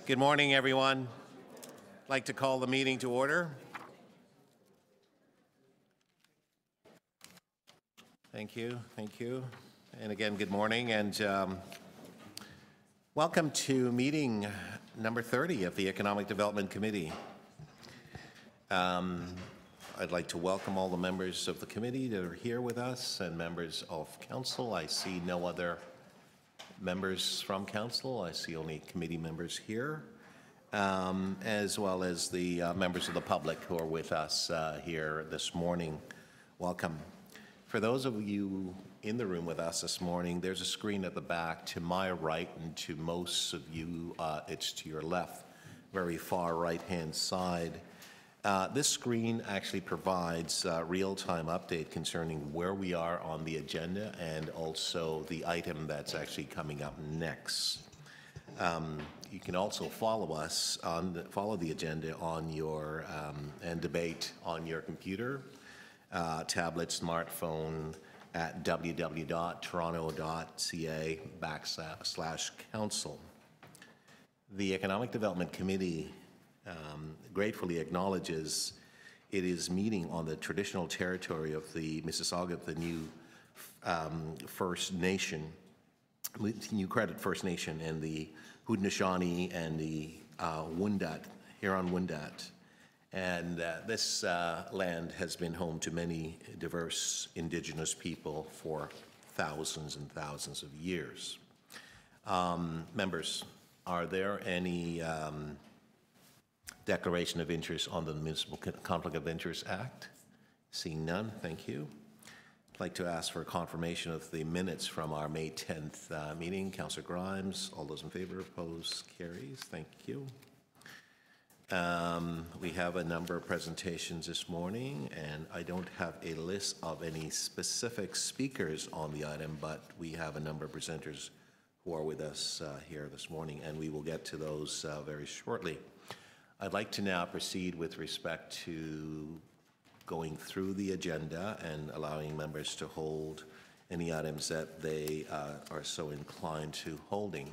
Good morning, everyone. I'd like to call the meeting to order. Thank you. And again, good morning, and welcome to meeting number 30 of the Economic Development Committee. I'd like to welcome all the members of the committee that are here with us and members of council. I see no other members from council. I see only committee members here, as well as the members of the public who are with us here this morning. Welcome. For those of you in the room with us this morning, there's a screen at the back to my right, and to most of you, it's to your left, very far right-hand side. This screen actually provides real-time update concerning where we are on the agenda and also the item that's actually coming up next. You can also follow us follow the agenda on your and debate on your computer, tablet, smartphone at www.toronto.ca/council. The Economic Development Committee gratefully acknowledges it is meeting on the traditional territory of the Mississauga, the new First Nation, New Credit First Nation, and the Haudenosaunee and the Wendat, Huron-Wendat. And this land has been home to many diverse Indigenous people for thousands and thousands of years. Members, are there any declaration of interest on the Municipal Conflict of Interest Act? Seeing none, thank you. I'd like to ask for a confirmation of the minutes from our May 10th meeting. Councillor Grimes, all those in favor, opposed, carries. Thank you. We have a number of presentations this morning, and I don't have a list of any specific speakers on the item, but we have a number of presenters who are with us here this morning, and we will get to those very shortly. I'd like to now proceed with respect to going through the agenda and allowing members to hold any items that they are so inclined to holding.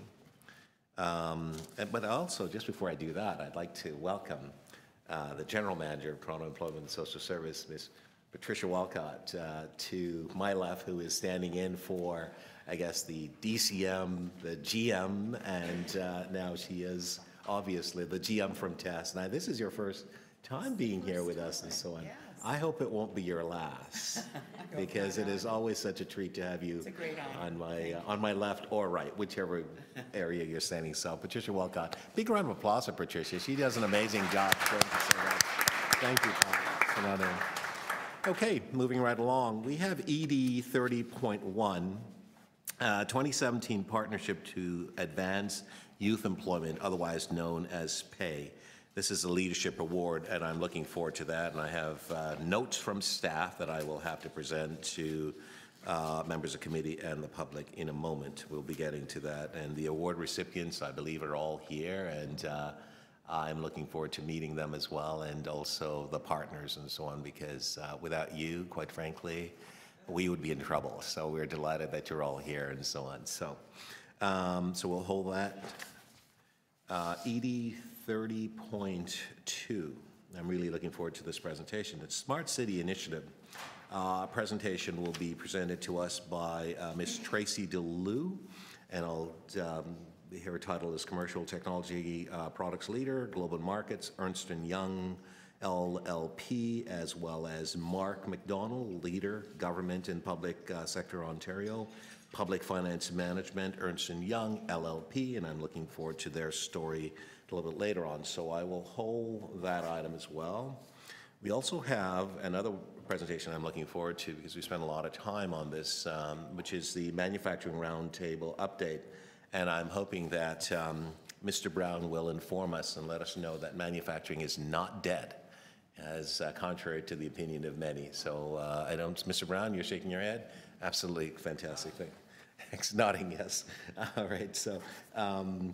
But also, just before I do that, I'd like to welcome the General Manager of Toronto Employment and Social Service, Ms. Patricia Walcott, to my left, who is standing in for, I guess, the DCM, the GM, and now she is obviously the GM from TESS. Now, this is your first time being here with us and so on. Yes. I hope it won't be your last, because it is always such a treat to have you on my left or right, whichever area you're standing. So, Patricia Walcott, big round of applause for Patricia. She does an amazing job. Thank you, Paul. Okay, moving right along. We have ED 30.1, 2017 Partnership to Advance Youth Employment, otherwise known as PAYE. This is a leadership award, and I'm looking forward to that. And I have notes from staff that I will have to present to members of committee and the public in a moment. We'll be getting to that. And the award recipients, I believe, are all here, and I'm looking forward to meeting them as well, and also the partners and so on, because without you, quite frankly, we would be in trouble. So we're delighted that you're all here and so on. So, so we'll hold that. ED 30.2. I'm really looking forward to this presentation. The Smart City Initiative presentation will be presented to us by Ms. Tracy DeLu, and her title is Commercial Technology Products Leader, Global Markets, Ernst & Young LLP, as well as Mark McDonald, Leader, Government and Public Sector Ontario, Public Finance Management, Ernst & Young LLP, and I'm looking forward to their story a little bit later on. So I will hold that item as well. We also have another presentation I'm looking forward to, because we spent a lot of time on this, which is the Manufacturing Roundtable update. And I'm hoping that Mr. Brown will inform us and let us know that manufacturing is not dead, as contrary to the opinion of many. So I don't, Mr. Brown, you're shaking your head? Absolutely fantastic thing. Nodding yes. All right, so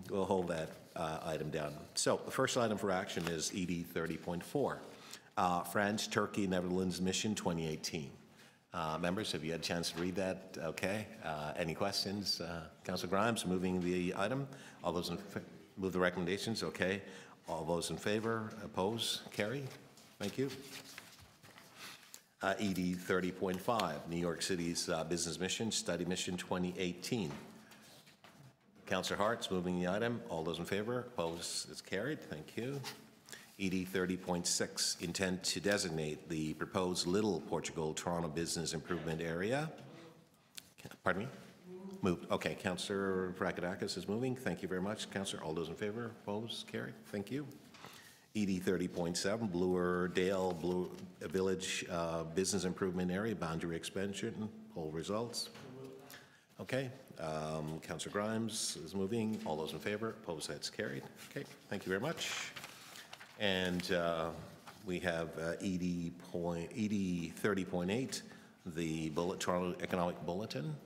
we'll hold that item down. So the first item for action is ED 30.4, France, Turkey, Netherlands Mission 2018. Members, have you had a chance to read that? Okay. Any questions? Councillor Grimes, moving the item. All those in favor? Move the recommendations, okay. All those in favor, oppose, carry. Thank you. ED 30.5, New York City's Business Mission, Study Mission 2018. Councillor Hart's moving the item. All those in favor, oppose, it's carried. Thank you. ED 30.6, intent to designate the proposed Little Portugal Toronto Business Improvement Area. Pardon me? Moved. Okay, Councillor Rakadakis is moving. Thank you very much, Councillor. All those in favor, oppose, carried. Thank you. ED 30.7, Bloordale Village Business Improvement Area, boundary expansion. Poll results. Okay, Councillor Grimes is moving. All those in favor, oppose, that's carried. Okay, thank you very much. And we have ED 30.8, the Toronto Economic Bulletin.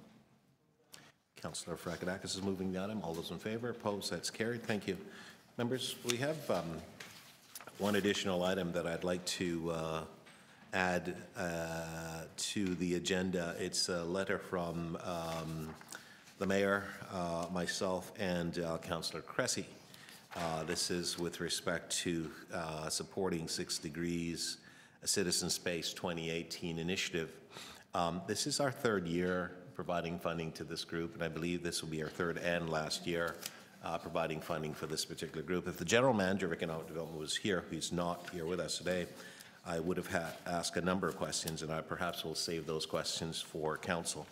Councillor Rakadakis is moving the item. All those in favor, opposed, that's carried. Thank you. Members, we have one additional item that I'd like to add to the agenda. It's a letter from the Mayor, myself, and Councillor Cressy. This is with respect to supporting 6 Degrees Citizen Space 2018 initiative. This is our 3rd year providing funding to this group, and I believe this will be our 3rd and last year providing funding for this particular group. If the General Manager of Economic Development was here, who's not here with us today, I would have asked a number of questions, and I perhaps will save those questions for Council.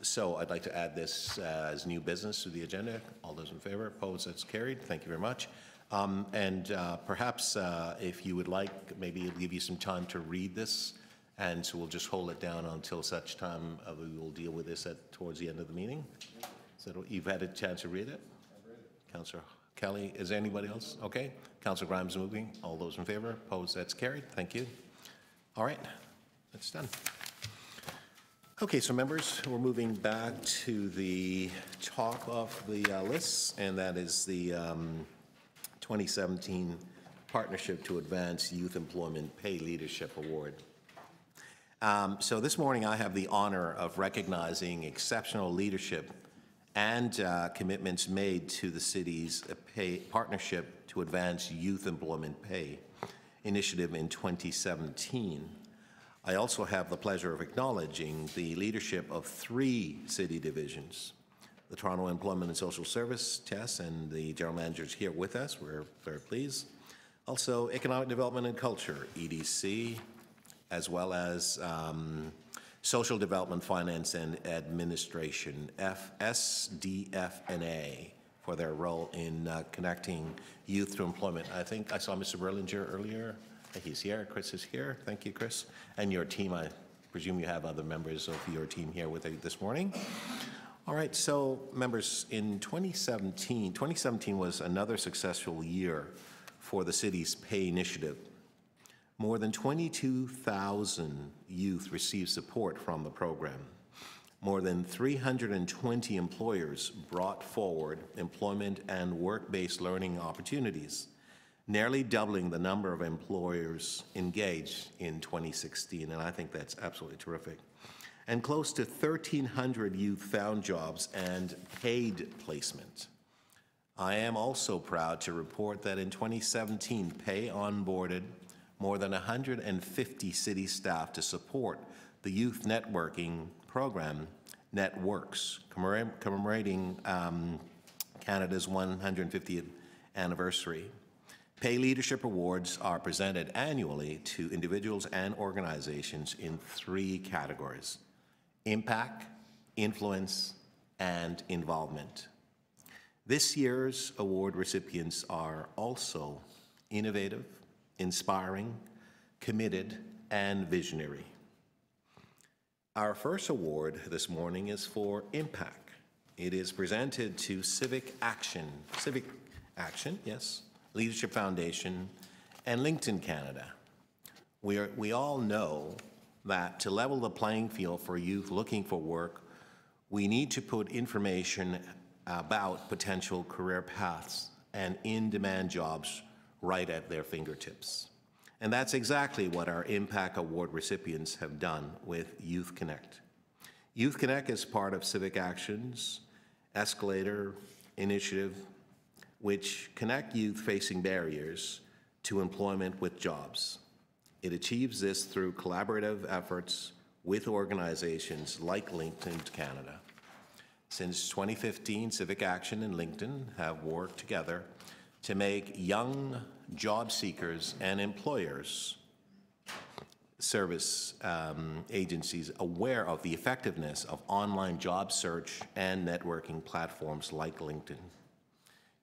So I'd like to add this as new business to the agenda. All those in favor, opposed, that's carried. Thank you very much. Perhaps if you would like, maybe it'll give you some time to read this, and so we'll just hold it down until such time we will deal with this towards the end of the meeting. So you've had a chance to read it? I've read it. Councillor Kelly, is there anybody else? Okay. Councillor Grimes moving. All those in favor, opposed, that's carried. Thank you. All right, that's done. Okay, so members, we're moving back to the top of the lists, and that is the 2017 Partnership to Advance Youth Employment Pay Leadership Award. So this morning I have the honor of recognizing exceptional leadership and commitments made to the city's Partnership to Advance Youth Employment Pay initiative in 2017. I also have the pleasure of acknowledging the leadership of 3 city divisions, the Toronto Employment and Social Service, Tess, and the General Manager is here with us. We're very pleased. Also, Economic Development and Culture, EDC, as well as Social Development, Finance and Administration, SDF&A, for their role in connecting youth to employment. I think I saw Mr. Berlinger earlier. He's here. Chris is here. Thank you, Chris. And your team, I presume you have other members of your team here with you this morning. All right, so members, in 2017 was another successful year for the city's pay initiative. More than 22,000 youth received support from the program. More than 320 employers brought forward employment and work-based learning opportunities, nearly doubling the number of employers engaged in 2016, and I think that's absolutely terrific. And close to 1,300 youth found jobs and paid placement. I am also proud to report that in 2017, Pay onboarded more than 150 city staff to support the youth networking program, Networks, commemorating Canada's 150th anniversary. Pay Leadership Awards are presented annually to individuals and organizations in 3 categories: impact, influence, and involvement. This year's award recipients are also innovative, inspiring, committed, and visionary. Our first award this morning is for impact. It is presented to Civic Action, yes, Leadership Foundation, and LinkedIn Canada. We all know that to level the playing field for youth looking for work, we need to put information about potential career paths and in-demand jobs right at their fingertips. And that's exactly what our Impact Award recipients have done with Youth Connect. Youth Connect is part of Civic Action's Escalator initiative, which connect youth facing barriers to employment with jobs. It achieves this through collaborative efforts with organizations like LinkedIn Canada. Since 2015, Civic Action and LinkedIn have worked together to make young job seekers and employers service agencies aware of the effectiveness of online job search and networking platforms like LinkedIn.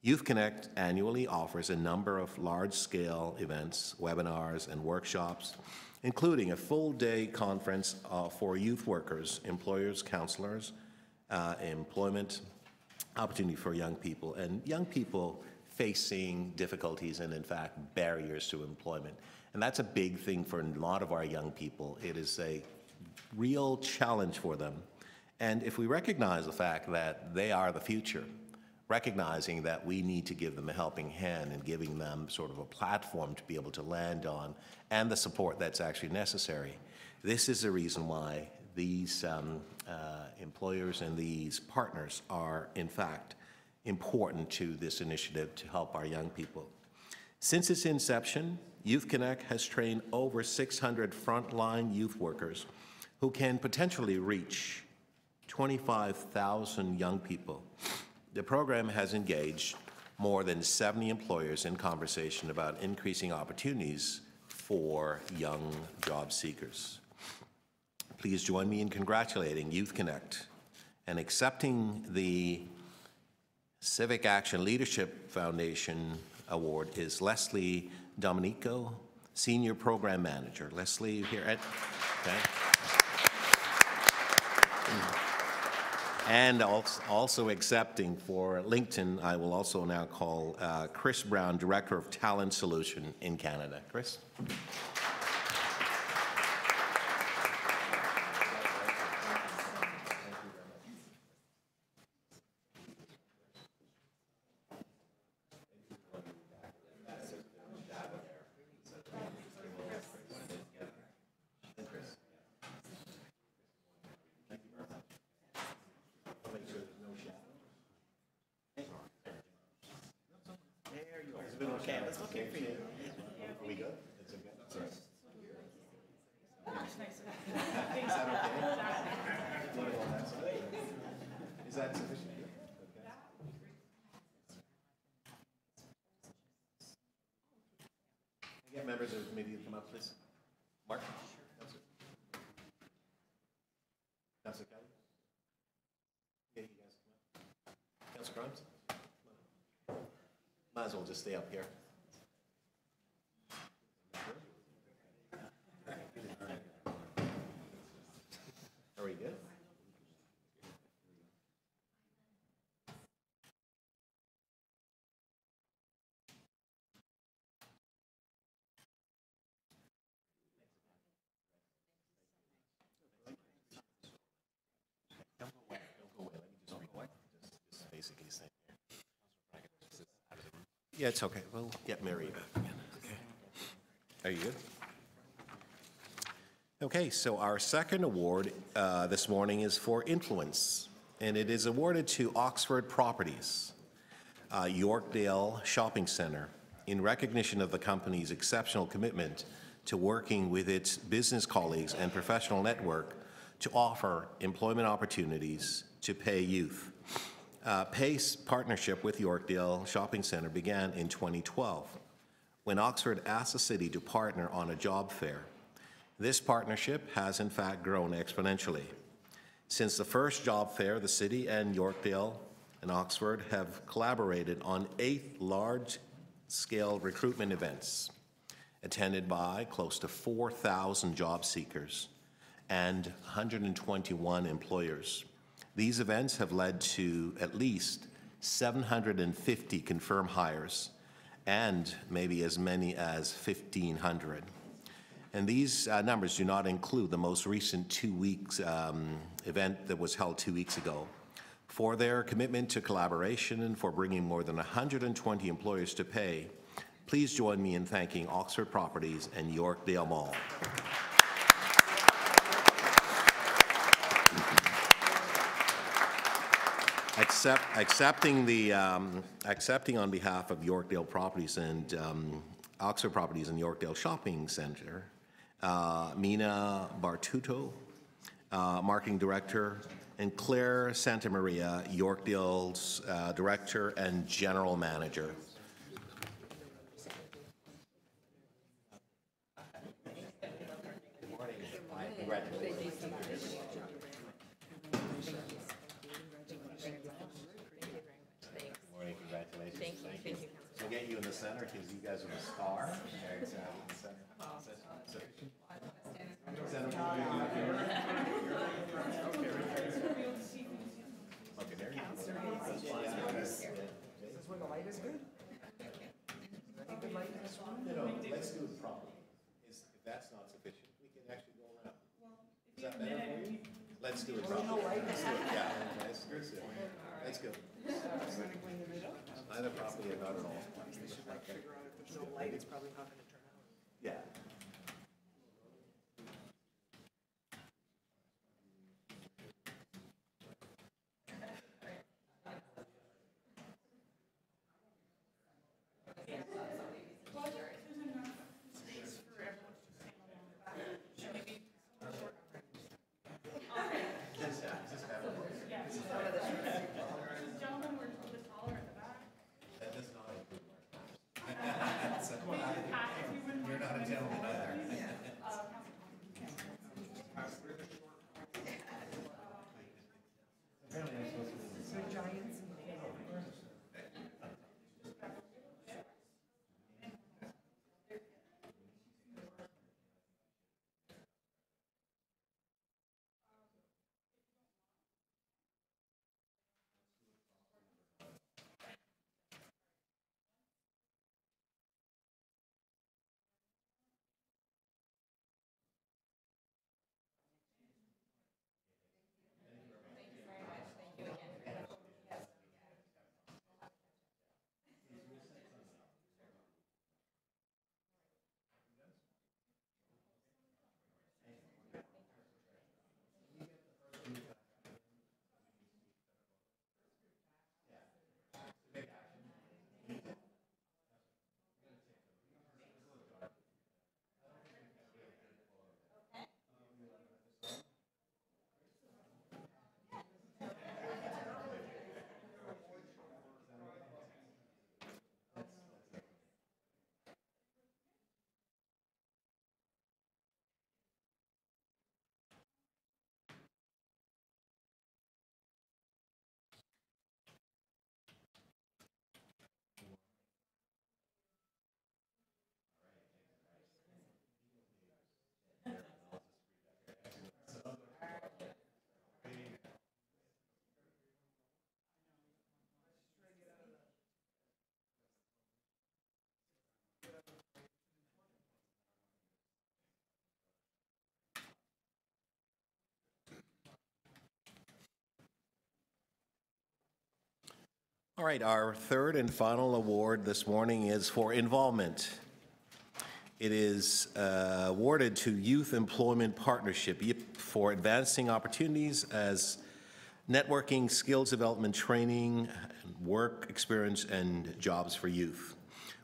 Youth Connect annually offers a number of large-scale events, webinars, and workshops, including a full-day conference for youth workers, employers, counselors, employment opportunity for young people, and young people facing difficulties and, in fact, barriers to employment. And that's a big thing for a lot of our young people. It is a real challenge for them. And if we recognize the fact that they are the future, recognizing that we need to give them a helping hand and giving them sort of a platform to be able to land on and the support that's actually necessary, this is the reason why these employers and these partners are, in fact, important to this initiative to help our young people. Since its inception, Youth Connect has trained over 600 frontline youth workers who can potentially reach 25,000 young people. The program has engaged more than 70 employers in conversation about increasing opportunities for young job seekers. Please join me in congratulating Youth Connect and accepting the Civic Action Leadership Foundation Award is Leslie Domenico, Senior Program Manager. Leslie, you here? Okay. And also accepting for LinkedIn, I will also now call Chris Brown, Director of Talent Solution in Canada. Chris? Okay, I was looking for you. Are we good? It's okay. Sorry. Is that okay? Is that sufficient? Okay. Can I get members of the committee to come up, please? Mark? Councillor? Councillor Kelly? Yeah, you guys come up. Councillor Grimes? Might as well just stay up here. Are we good? Don't go away. Don't go away. Let me just go away. Just basically stay here. Yeah, it's okay. We'll get Mary back again. Okay. Are you good? Okay, so our second award this morning is for influence, and it is awarded to Oxford Properties, Yorkdale Shopping Centre, in recognition of the company's exceptional commitment to working with its business colleagues and professional network to offer employment opportunities to PAYE youth. PAYE's partnership with Yorkdale Shopping Centre began in 2012, when Oxford asked the city to partner on a job fair. This partnership has in fact grown exponentially. Since the first job fair, the city and Yorkdale and Oxford have collaborated on 8 large-scale recruitment events, attended by close to 4,000 job seekers and 121 employers. These events have led to at least 750 confirmed hires and maybe as many as 1,500. And these numbers do not include the most recent 2 weeks event that was held 2 weeks ago. For their commitment to collaboration and for bringing more than 120 employers to PAYE, please join me in thanking Oxford Properties and Yorkdale Mall. accepting on behalf of Yorkdale Properties and Oxford Properties and Yorkdale Shopping Centre, Mina Bartuto, Marketing Director, and Claire Santamaria, Yorkdale's Director and General Manager. We'll get you in the center because you guys are the star. Okay, there you go. This is where the light is good? I think the light in this room? No, let's do it properly. If that's not sufficient, we can actually go around. Is that better for you? Let's do it properly. Let's do it. Yeah, let's go. Let's go. Either properly or not at all. Figure out if there's no light, it's probably not going to turn out. Yeah. All right, our third and final award this morning is for involvement. It is awarded to Youth Employment Partnership for advancing opportunities as networking, skills development, training, work experience, and jobs for youth.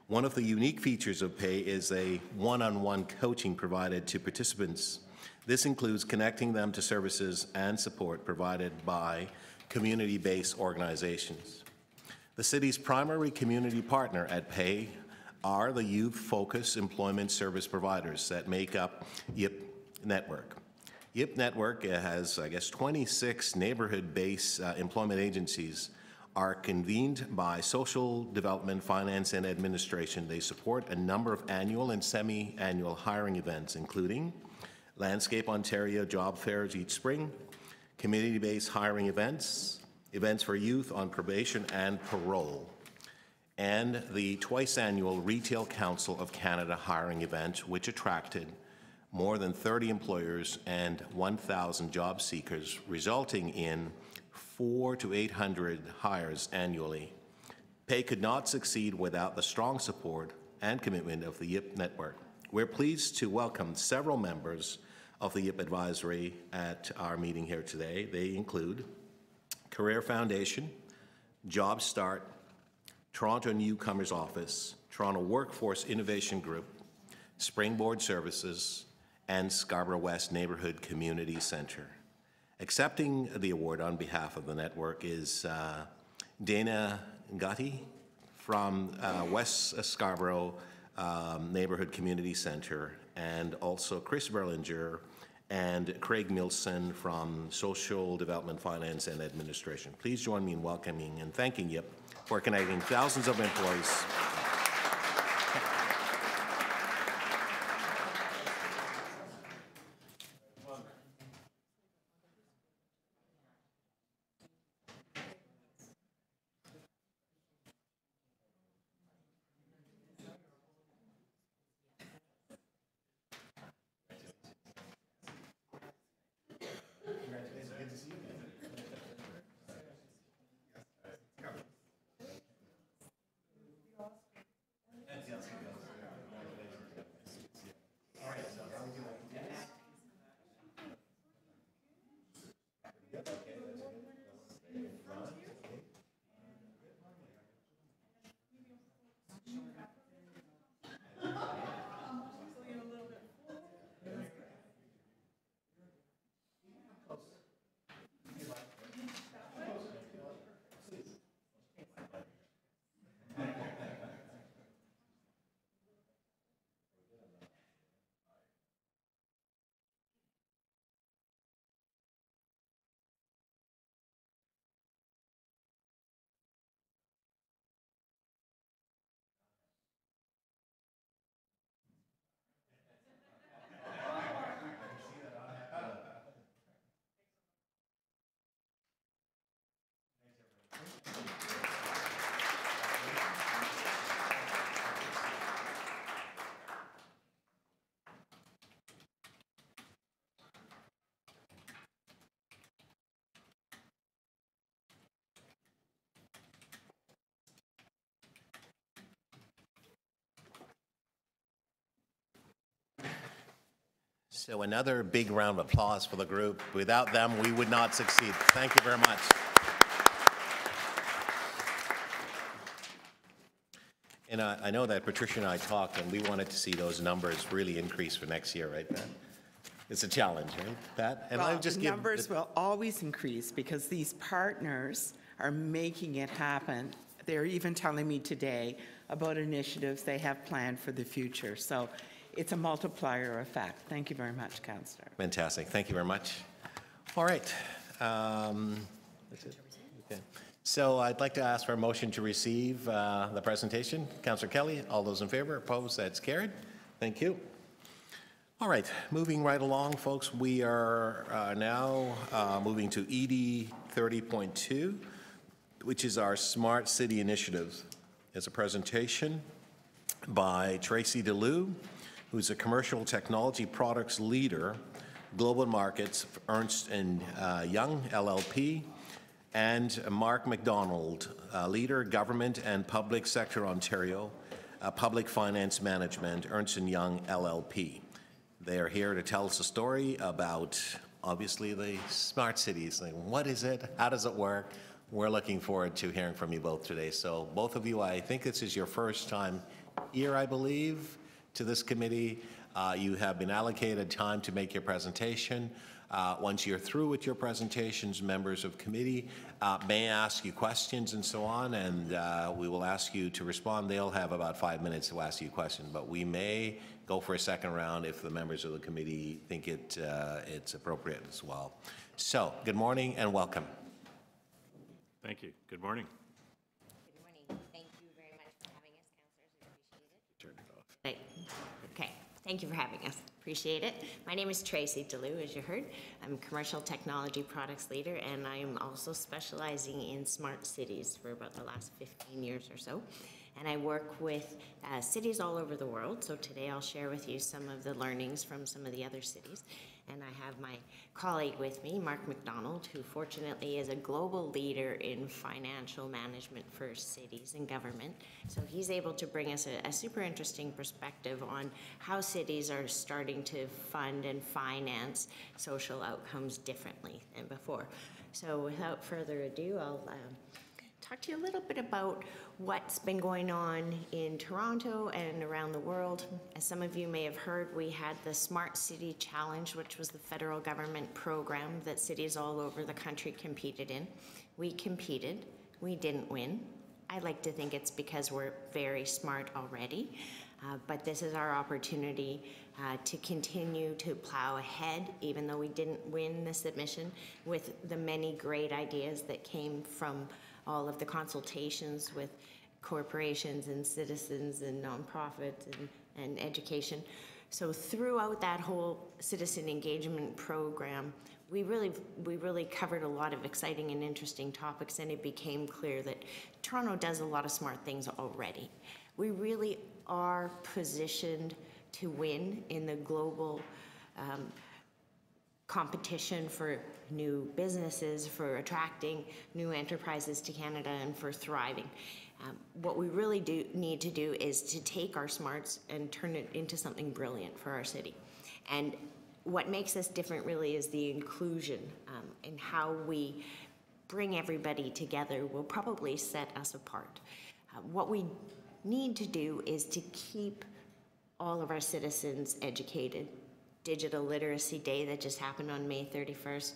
One of the unique features of PAYE is a one-on-one coaching provided to participants. This includes connecting them to services and support provided by community-based organizations. The city's primary community partner at PAYE are the youth-focused employment service providers that make up YIP Network. YIP Network has, 26 neighborhood-based employment agencies are convened by social development, finance, and administration. They support a number of annual and semi-annual hiring events, including Landscape Ontario job fairs each spring, community-based hiring events, events for youth on probation and parole, and the twice-annual Retail Council of Canada hiring event, which attracted more than 30 employers and 1,000 job seekers, resulting in 400 to 800 hires annually. PAYE could not succeed without the strong support and commitment of the YIP Network. We're pleased to welcome several members of the YIP Advisory at our meeting here today. They include Career Foundation, Job Start, Toronto Newcomers Office, Toronto Workforce Innovation Group, Springboard Services, and Scarborough West Neighbourhood Community Centre. Accepting the award on behalf of the network is Dana Gotti from West Scarborough Neighbourhood Community Centre, and also Chris Berlinger and Craig Milson from Social Development, Finance and Administration. Please join me in welcoming and thanking you for connecting thousands of employees. So another big round of applause for the group. Without them, we would not succeed. Thank you very much. And I know that Patricia and I talked, and we wanted to see those numbers really increase for next year, right, Pat? It's a challenge, right, Pat? And well, the numbers will always increase because these partners are making it happen. They're even telling me today about initiatives they have planned for the future. So it's a multiplier effect. Thank you very much, Councillor. Fantastic. Thank you very much. All right. That's it. Okay. So I'd like to ask for a motion to receive the presentation. Councillor Kelly, all those in favor? Opposed? That's carried. Thank you. All right. Moving right along, folks, we are now moving to ED 30.2, which is our Smart City Initiative. It's a presentation by Tracy DeLue, who's a commercial technology products leader, global markets, Ernst & Young LLP, and Mark McDonald, leader, government and public sector Ontario, public finance management, Ernst & Young LLP. They are here to tell us a story about, obviously, the smart cities. Like, what is it? How does it work? We're looking forward to hearing from you both today. So both of you, I think this is your first time here, I believe, to this committee. You have been allocated time to make your presentation. Once you're through with your presentations, members of committee may ask you questions and so on, and we will ask you to respond. They'll have about 5 minutes to ask you a question, but we may go for a second round if the members of the committee think it's appropriate as well. So, good morning and welcome. Thank you. Good morning. Good morning. Thank you very much for having us, councillors. We appreciate it. Turn it off. Okay. Thank you for having us. Appreciate it. My name is Tracy DeLue, as you heard. I'm a commercial technology products leader, and I am also specializing in smart cities for about the last 15 years or so. And I work with cities all over the world. So today I'll share with you some of the learnings from some of the other cities. And I have my colleague with me, Mark McDonald, who fortunately is a global leader in financial management for cities and government. So he's able to bring us a super interesting perspective on how cities are starting to fund and finance social outcomes differently than before. So without further ado, I'll talk to you a little bit about what's been going on in Toronto and around the world. As some of you may have heard, we had the Smart City Challenge, which was the federal government program that cities all over the country competed in. We competed, we didn't win. I like to think it's because we're very smart already, but this is our opportunity to continue to plow ahead, even though we didn't win the submission, with the many great ideas that came from all of the consultations with corporations and citizens and nonprofits and education. So throughout that whole citizen engagement program, we really covered a lot of exciting and interesting topics, and it became clear that Toronto does a lot of smart things already. We really are positioned to win in the global competition for new businesses, for attracting new enterprises to Canada, and for thriving. What we really need to do is to take our smarts and turn it into something brilliant for our city. And what makes us different really is the inclusion, and how we bring everybody together will probably set us apart. What we need to do is to keep all of our citizens educated. Digital Literacy Day that just happened on May 31st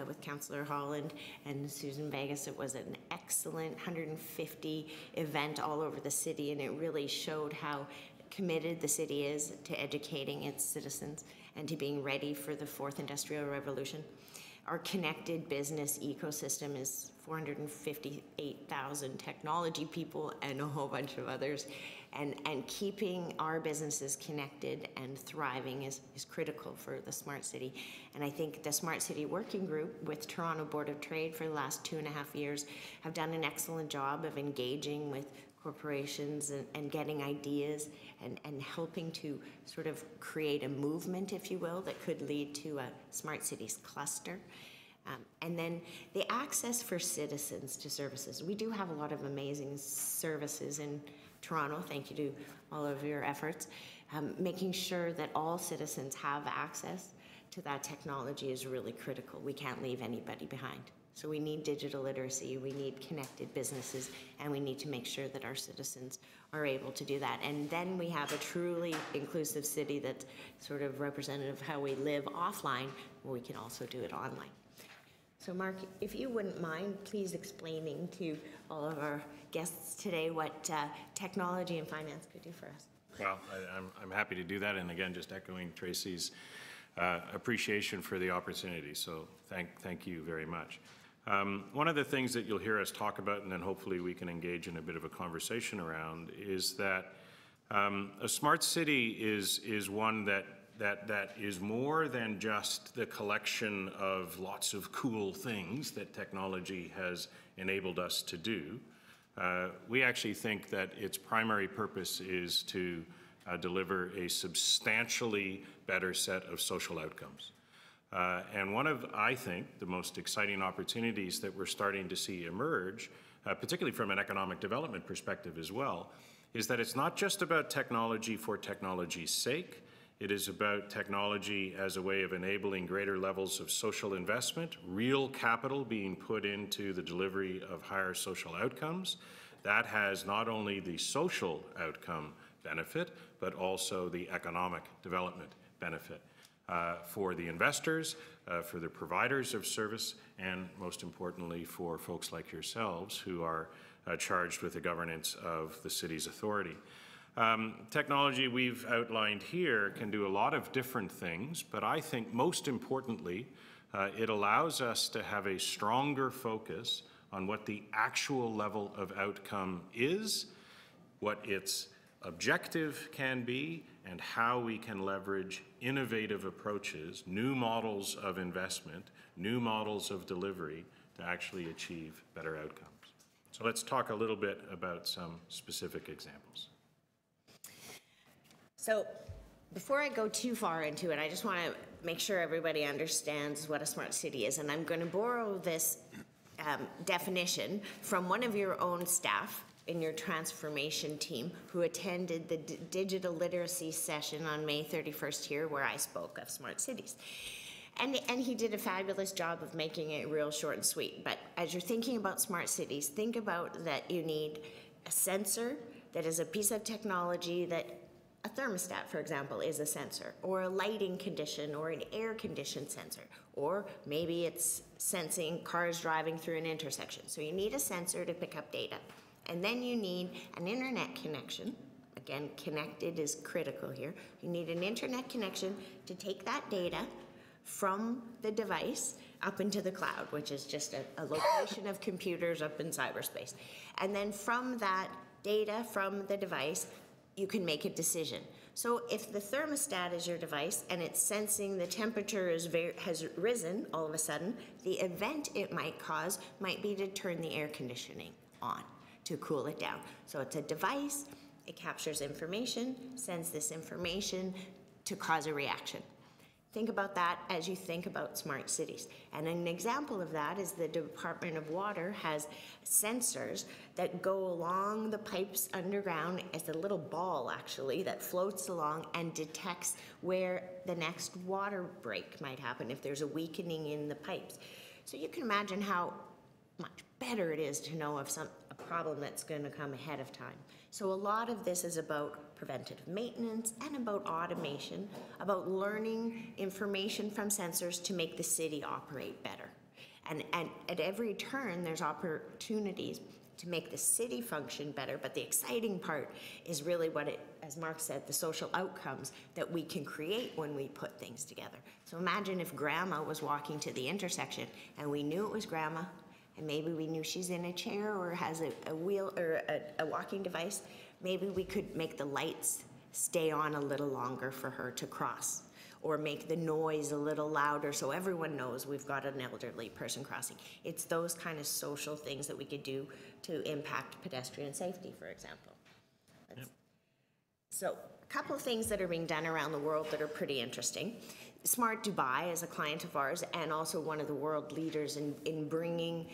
with Councillor Holland and Susan Vegas. It was an excellent 150 event all over the city, and it really showed how committed the city is to educating its citizens and to being ready for the fourth industrial revolution. Our connected business ecosystem is 458,000 technology people and a whole bunch of others. And keeping our businesses connected and thriving is critical for the Smart City. And I think the Smart City Working Group with Toronto Board of Trade for the last 2.5 years have done an excellent job of engaging with corporations and getting ideas and helping to sort of create a movement, if you will, that could lead to a Smart Cities cluster. And then the access for citizens to services. We do have a lot of amazing services in Toronto, thank you to all of your efforts. Making sure that all citizens have access to that technology is really critical. We can't leave anybody behind. So we need digital literacy, we need connected businesses, and we need to make sure that our citizens are able to do that. And then we have a truly inclusive city that's sort of representative of how we live offline, where we can also do it online. So Mark, if you wouldn't mind, please explaining to all of our guests today what technology and finance could do for us. Well, I'm happy to do that, and again, just echoing Tracy's appreciation for the opportunity, so thank you very much. One of the things that you'll hear us talk about, and then hopefully we can engage in a bit of a conversation around, is that a smart city is one that is more than just the collection of lots of cool things that technology has enabled us to do. We actually think that its primary purpose is to deliver a substantially better set of social outcomes. And one of, I think, the most exciting opportunities that we're starting to see emerge, particularly from an economic development perspective as well, is that it's not just about technology for technology's sake. It is about technology as a way of enabling greater levels of social investment, real capital being put into the delivery of higher social outcomes. That has not only the social outcome benefit, but also the economic development benefit for the investors, for the providers of service, and most importantly for folks like yourselves who are charged with the governance of the city's authority. Technology we've outlined here can do a lot of different things, but I think most importantly, it allows us to have a stronger focus on what the actual level of outcome is, what its objective can be, and how we can leverage innovative approaches, new models of investment, new models of delivery to actually achieve better outcomes. So let's talk a little bit about some specific examples. So before I go too far into it, I just want to make sure everybody understands what a smart city is. And I'm going to borrow this definition from one of your own staff in your transformation team who attended the digital literacy session on May 31st here, where I spoke of smart cities. And he did a fabulous job of making it real short and sweet. But as you're thinking about smart cities, think about that you need a sensor that is a piece of technology that a thermostat, for example, is a sensor, or a lighting condition, or an air condition sensor, or maybe it's sensing cars driving through an intersection. So you need a sensor to pick up data. And then you need an internet connection. Again, connected is critical here. You need an internet connection to take that data from the device up into the cloud, which is just a location of computers up in cyberspace. And then from that data from the device, you can make a decision. So if the thermostat is your device and it's sensing the temperature has risen all of a sudden, the event it might cause might be to turn the air conditioning on to cool it down. So it's a device, it captures information, sends this information to cause a reaction. Think about that as you think about smart cities. And an example of that is the Department of Water has sensors that go along the pipes underground as a little ball, actually, that floats along and detects where the next water break might happen if there's a weakening in the pipes. So you can imagine how much better it is to know of a problem that's going to come ahead of time. So a lot of this is about preventative maintenance and about automation, about learning information from sensors to make the city operate better. And at every turn, there's opportunities to make the city function better, but the exciting part is really as Mark said, the social outcomes that we can create when we put things together. So imagine if Grandma was walking to the intersection and we knew it was Grandma, and maybe we knew she's in a chair or has a wheel or a walking device. Maybe we could make the lights stay on a little longer for her to cross, or make the noise a little louder so everyone knows we've got an elderly person crossing. It's those kind of social things that we could do to impact pedestrian safety, for example. So a couple of things that are being done around the world that are pretty interesting. Smart Dubai is a client of ours and also one of the world leaders in bringing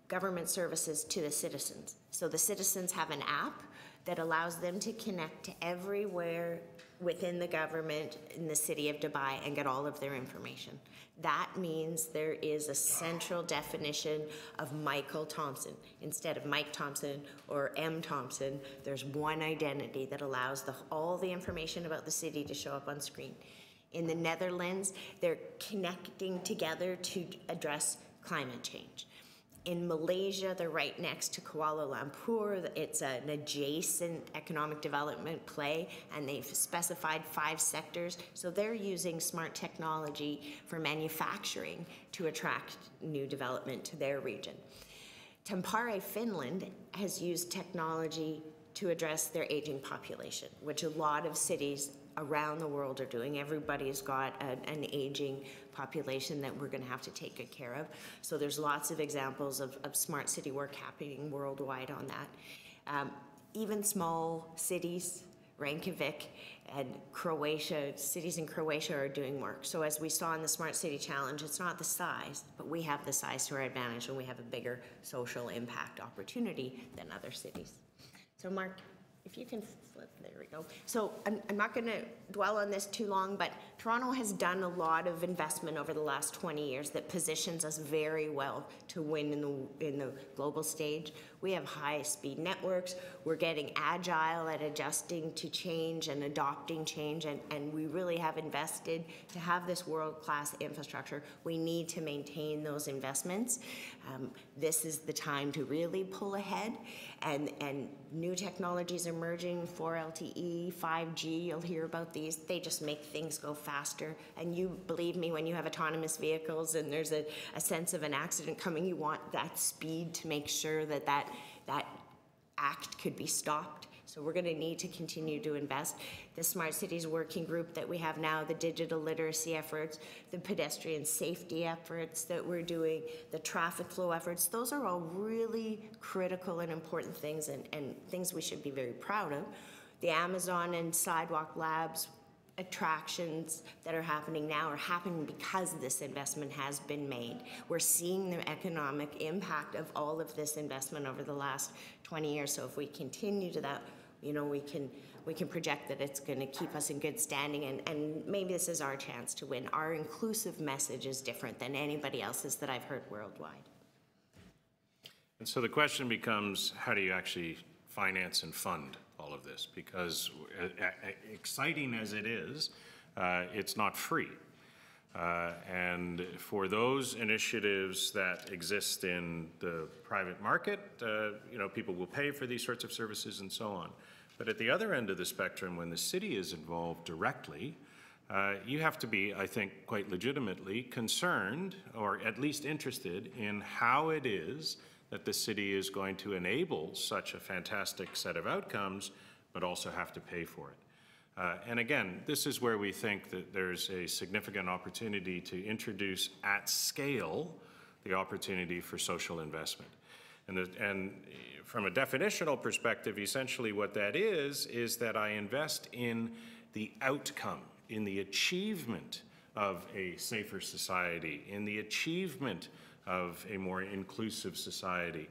government services to the citizens. So the citizens have an app that allows them to connect to everywhere within the government in the city of Dubai and get all of their information. That means there is a central definition of Michael Thompson. Instead of Mike Thompson or M. Thompson, there's one identity that allows all the information about the city to show up on screen. In the Netherlands, they're connecting together to address climate change. In Malaysia, they're right next to Kuala Lumpur. It's an adjacent economic development play, and they've specified 5 sectors. So they're using smart technology for manufacturing to attract new development to their region. Tampere, Finland, has used technology to address their aging population, which a lot of cities around the world are doing. Everybody's got an aging population that we're going to have to take good care of. So there's lots of examples of smart city work happening worldwide on that. Even small cities, Reykjavik and Croatia, cities in Croatia are doing work. So as we saw in the Smart City Challenge, it's not the size, but we have the size to our advantage and we have a bigger social impact opportunity than other cities. So Mark, if you can flip, there we go. So I'm not going to dwell on this too long, but Toronto has done a lot of investment over the last 20 years that positions us very well to win in the global stage. We have high-speed networks. We're getting agile at adjusting to change and adopting change, and we really have invested to have this world-class infrastructure. We need to maintain those investments. This is the time to really pull ahead, and new technologies emerging, 4LTE, 5G, you'll hear about these. They just make things go faster, and you believe me, when you have autonomous vehicles and there's a sense of an accident coming, you want that speed to make sure that act could be stopped. So we're going to need to continue to invest. The Smart Cities Working Group that we have now, the digital literacy efforts, the pedestrian safety efforts that we're doing, the traffic flow efforts, those are all really critical and important things and things we should be very proud of. The Amazon and Sidewalk Labs attractions that are happening now are happening because this investment has been made. We're seeing the economic impact of all of this investment over the last 20 years. So if we continue to that, You know, we can project that it's going to keep us in good standing, and maybe this is our chance to win. Our inclusive message is different than anybody else's that I've heard worldwide. And so the question becomes, how do you actually finance and fund all of this? Because exciting as it is, it's not free. And for those initiatives that exist in the private market, you know, people will pay for these sorts of services and so on. But at the other end of the spectrum, when the city is involved directly, you have to be, I think, quite legitimately concerned, or at least interested in how it is that the city is going to enable such a fantastic set of outcomes, but also have to pay for it. And again, this is where we think that there's a significant opportunity to introduce at scale the opportunity for social investment. And from a definitional perspective, essentially what that is that I invest in the outcome, in the achievement of a safer society, in the achievement of a more inclusive society.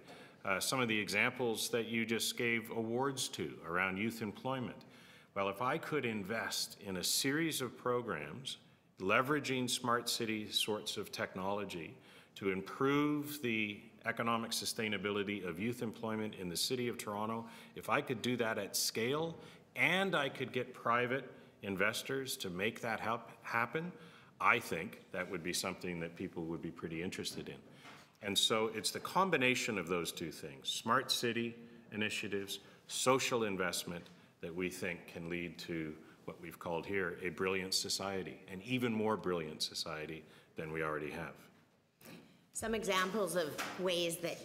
Some of the examples that you just gave awards to around youth employment. Well, if I could invest in a series of programs leveraging smart city sorts of technology to improve the economic sustainability of youth employment in the City of Toronto, if I could do that at scale and I could get private investors to make that happen, I think that would be something that people would be pretty interested in. And so it's the combination of those two things, smart city initiatives, social investment, that we think can lead to what we've called here a brilliant society, an even more brilliant society than we already have. Some examples of ways that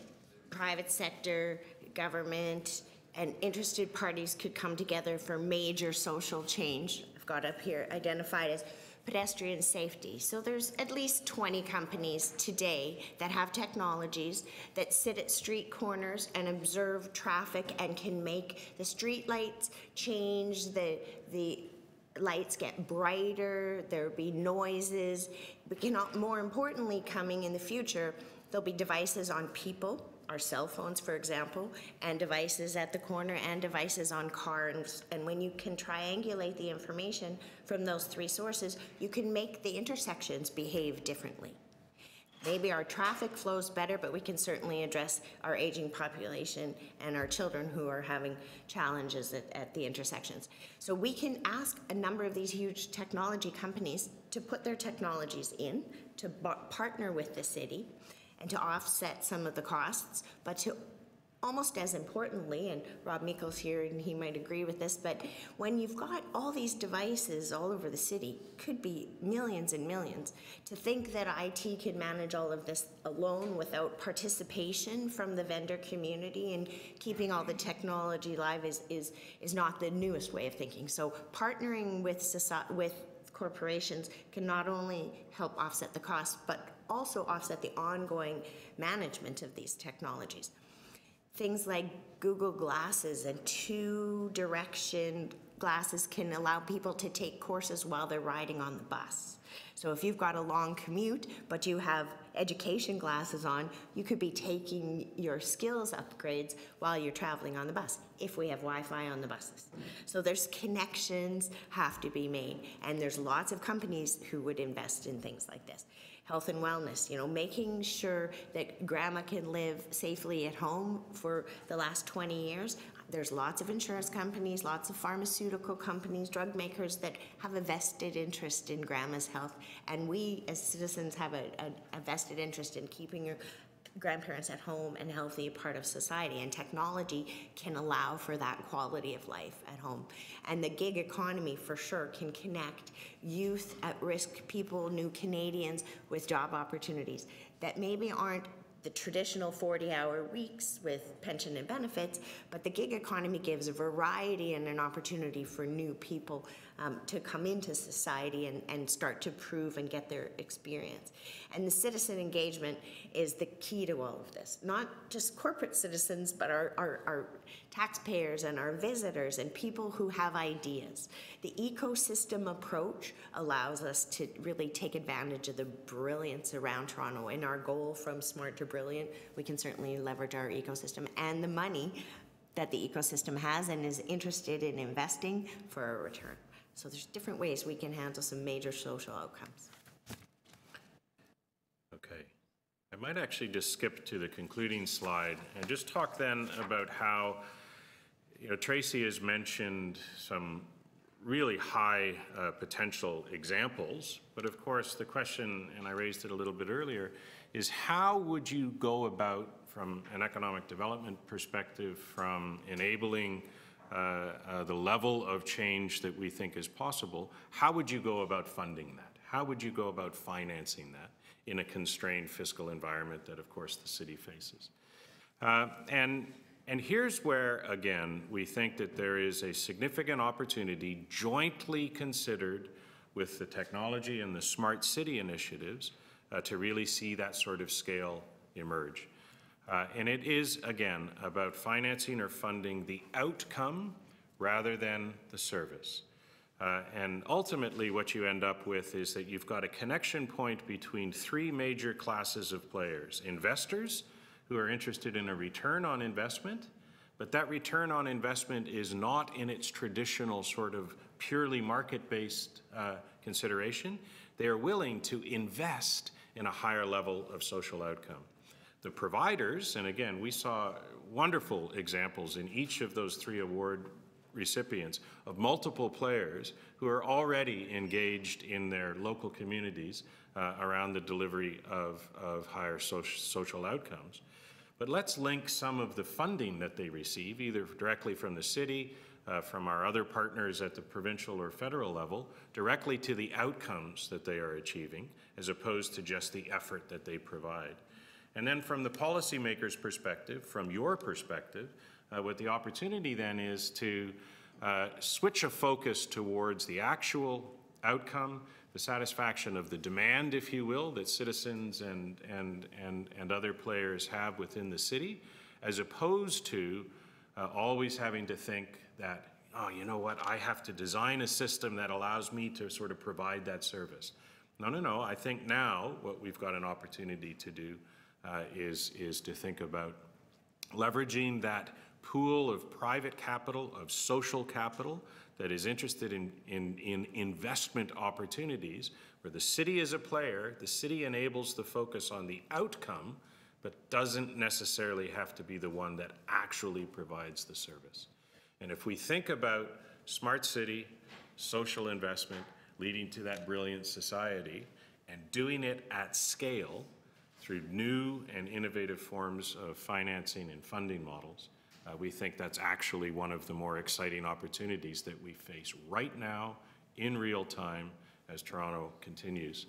private sector, government, and interested parties could come together for major social change. I've got up here identified as pedestrian safety. So there's at least 20 companies today that have technologies that sit at street corners and observe traffic and can make the street lights change, the lights get brighter, there'll be noises. But more importantly, coming in the future, there'll be devices on people, our cell phones, for example, and devices at the corner and devices on cars. And when you can triangulate the information from those three sources, you can make the intersections behave differently. Maybe our traffic flows better, but we can certainly address our aging population and our children who are having challenges at the intersections. So we can ask a number of these huge technology companies to put their technologies in, to partner with the city, and to offset some of the costs, but to almost as importantly, and Rob Meikle's here and he might agree with this, but when you've got all these devices all over the city, could be millions and millions, to think that IT can manage all of this alone without participation from the vendor community and keeping all the technology live is not the newest way of thinking. So partnering with corporations can not only help offset the costs, but also offset the ongoing management of these technologies. Things like Google Glasses and two-direction glasses can allow people to take courses while they're riding on the bus. So if you've got a long commute, but you have education glasses on, you could be taking your skills upgrades while you're traveling on the bus, if we have Wi-Fi on the buses. So there's connections have to be made, and there's lots of companies who would invest in things like this. Health and wellness, you know, making sure that grandma can live safely at home for the last 20 years. There's lots of insurance companies, lots of pharmaceutical companies, drug makers that have a vested interest in grandma's health. And we as citizens have a vested interest in keeping your grandparents at home and healthy part of society, and technology can allow for that quality of life at home. And the gig economy for sure can connect youth at risk people, new Canadians, with job opportunities that maybe aren't the traditional 40-hour weeks with pension and benefits, but the gig economy gives a variety and an opportunity for new people to come into society and start to prove and get their experience. And the citizen engagement is the key to all of this. Not just corporate citizens, but our taxpayers and our visitors and people who have ideas. The ecosystem approach allows us to really take advantage of the brilliance around Toronto. In our goal from smart to brilliant, we can certainly leverage our ecosystem and the money that the ecosystem has and is interested in investing for a return. So there's different ways we can handle some major social outcomes. Okay. I might actually just skip to the concluding slide and just talk then about how, Tracy has mentioned some really high potential examples, but of course the question, and I raised it a little bit earlier, is how would you go about, from an economic development perspective, from enabling the level of change that we think is possible, how would you go about funding that? How would you go about financing that in a constrained fiscal environment that, of course, the city faces? And here's where, again, we think that there is a significant opportunity jointly considered with the technology and the smart city initiatives to really see that sort of scale emerge. And it is, again, about financing or funding the outcome rather than the service. And ultimately, what you end up with is that you've got a connection point between three major classes of players: investors, who are interested in a return on investment, but that return on investment is not in its traditional sort of purely market-based consideration. They are willing to invest in a higher level of social outcome. The providers, and again, we saw wonderful examples in each of those three award recipients of multiple players who are already engaged in their local communities around the delivery of higher social outcomes. But let's link some of the funding that they receive, either directly from the city, from our other partners at the provincial or federal level, directly to the outcomes that they are achieving, as opposed to just the effort that they provide. And then from the policymaker's perspective, from your perspective, what the opportunity then is to switch a focus towards the actual outcome, the satisfaction of the demand, if you will, that citizens and other players have within the city, as opposed to always having to think that, oh, you know what, I have to design a system that allows me to sort of provide that service. No. I think now what we've got an opportunity to do is to think about leveraging that pool of private capital, of social capital, that is interested in investment opportunities, where the city is a player, the city enables the focus on the outcome, but doesn't necessarily have to be the one that actually provides the service. And if we think about smart city, social investment, leading to that brilliant society, and doing it at scale through new and innovative forms of financing and funding models, we think that's actually one of the more exciting opportunities that we face right now in real time as Toronto continues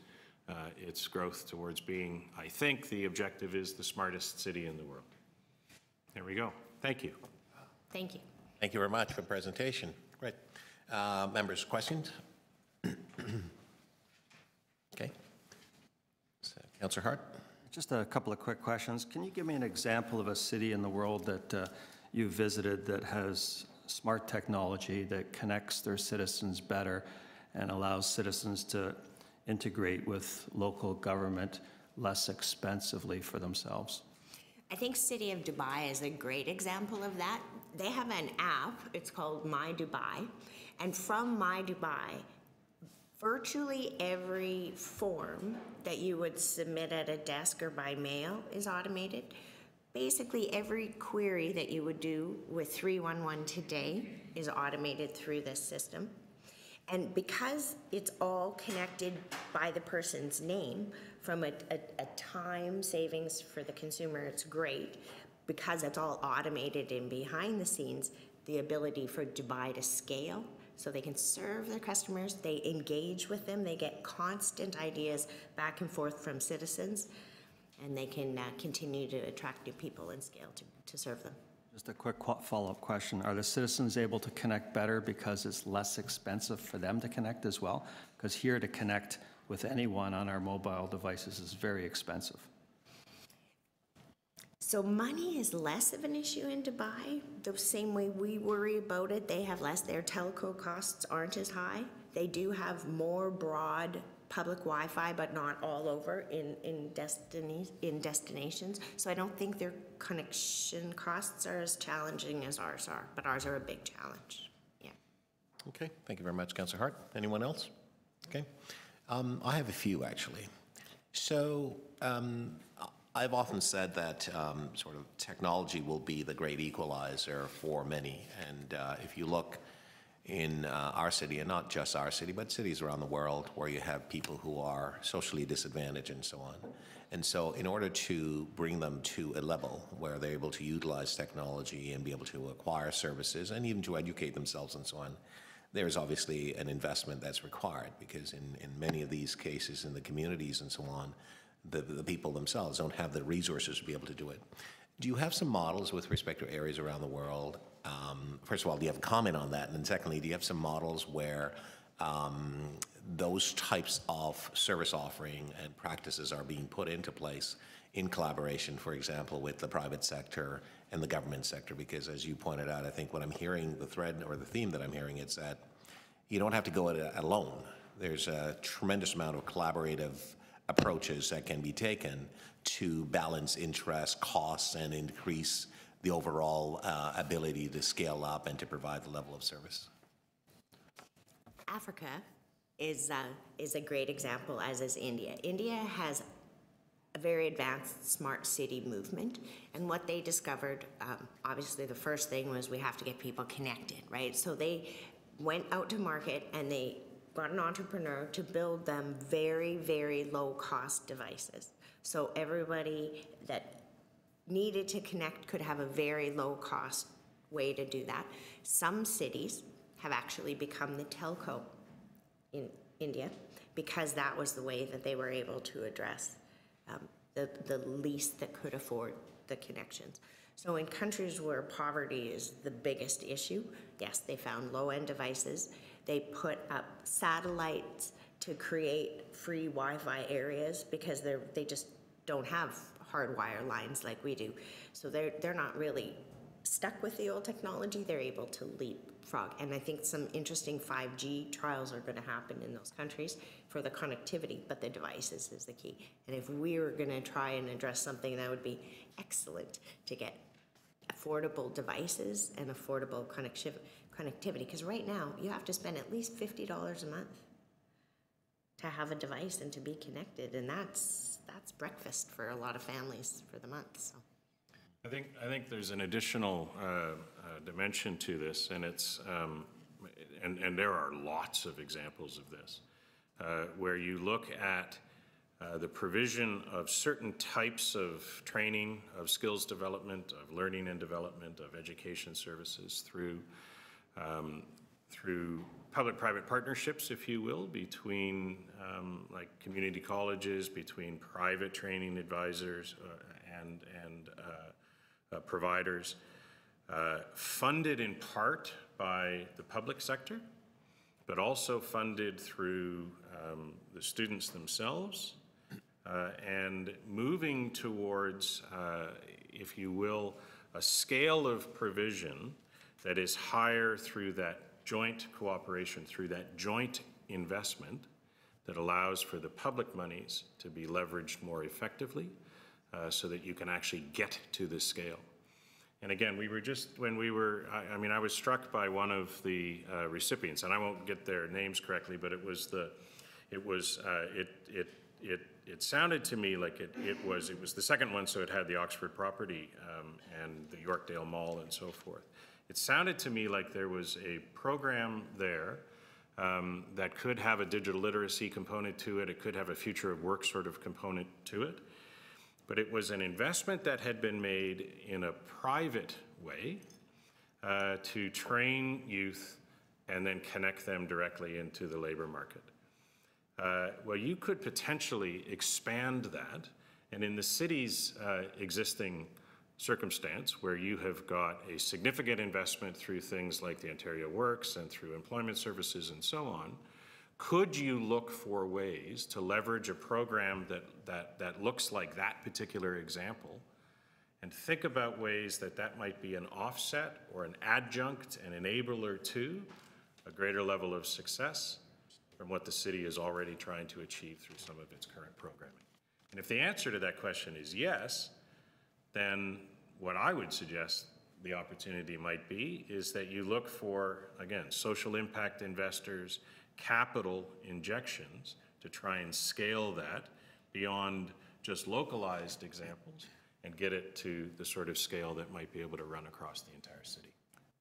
its growth towards being, I think the objective is, the smartest city in the world. There we go. Thank you. Thank you. Thank you very much for the presentation. Great. Members, questions? Okay. So, Councillor Hart. Just a couple of quick questions. Can you give me an example of a city in the world that you visited that has smart technology that connects their citizens better and allows citizens to integrate with local government less expensively for themselves? I think City of Dubai is a great example of that. They have an app, it's called My Dubai, and from My Dubai, virtually every form that you would submit at a desk or by mail is automated. Basically, every query that you would do with 311 today is automated through this system. And because it's all connected by the person's name, from a time savings for the consumer, it's great. Because it's all automated and behind the scenes, the ability for Dubai to scale, so they can serve their customers, they engage with them, they get constant ideas back and forth from citizens, and they can continue to attract new people and scale to serve them. Just a quick follow-up question. Are the citizens able to connect better because it's less expensive for them to connect as well? Because here to connect with anyone on our mobile devices is very expensive. So money is less of an issue in Dubai. The same way we worry about it, they have less. Their telco costs aren't as high. They do have more broad public Wi-Fi, but not all over in destinations. So I don't think their connection costs are as challenging as ours are, but ours are a big challenge. Yeah. Okay, thank you very much, Councillor Hart. Anyone else? Okay. I have a few, actually. So I've often said that sort of technology will be the great equalizer for many. And if you look in our city, and not just our city, but cities around the world where you have people who are socially disadvantaged and so on. And so in order to bring them to a level where they're able to utilize technology and be able to acquire services and even to educate themselves and so on, there's obviously an investment that's required, because in many of these cases in the communities and so on, the people themselves don't have the resources to be able to do it. Do you have some models with respect to areas around the world? First of all, do you have a comment on that? And then secondly, do you have some models where those types of service offering and practices are being put into place in collaboration, for example, with the private sector and the government sector? Because as you pointed out, I think what I'm hearing, the thread or the theme that I'm hearing, is that you don't have to go it alone. There's a tremendous amount of collaborative approaches that can be taken to balance interest, costs, and increase the overall ability to scale up and to provide the level of service. Africa is a great example, as is India. India has a very advanced smart city movement, and what they discovered, obviously the first thing was we have to get people connected, right? So they went out to market and they got an entrepreneur to build them very, very low-cost devices. So everybody that needed to connect could have a very low-cost way to do that. Some cities have actually become the telco in India because that was the way that they were able to address the least that could afford the connections. So in countries where poverty is the biggest issue, yes, they found low-end devices. They put up satellites to create free Wi-Fi areas because they just don't have hardwire lines like we do. So they're not really stuck with the old technology. They're able to leapfrog. And I think some interesting 5G trials are going to happen in those countries for the connectivity, but the devices is the key. And if we were going to try and address something, that would be excellent to get affordable devices and affordable connectivity. Because right now, you have to spend at least $50 a month to have a device and to be connected, and that's breakfast for a lot of families for the month. So. I think there's an additional dimension to this, and it's and there are lots of examples of this, where you look at the provision of certain types of training, of skills development, of learning and development, of education services through public-private partnerships, if you will, between like community colleges, between private training advisors and providers, funded in part by the public sector, but also funded through the students themselves, and moving towards, if you will, a scale of provision that is higher through that joint cooperation, through that joint investment that allows for the public monies to be leveraged more effectively, so that you can actually get to this scale. And again, we were just, when we were, I was struck by one of the recipients, and I won't get their names correctly, but it sounded to me like it was the second one, so it had the Oxford property and the Yorkdale Mall and so forth. It sounded to me like there was a program there that could have a digital literacy component to it. It could have a future of work sort of component to it. But it was an investment that had been made in a private way to train youth and then connect them directly into the labor market. Well, you could potentially expand that, and in the city's existing circumstance, where you have got a significant investment through things like the Ontario Works and through employment services and so on, could you look for ways to leverage a program that looks like that particular example, and think about ways that might be an offset or an adjunct, an enabler to a greater level of success from what the city is already trying to achieve through some of its current programming? And if the answer to that question is yes, then what I would suggest the opportunity might be is that you look for, again, social impact investors, capital injections to try and scale that beyond just localized examples and get it to the sort of scale that might be able to run across the entire city.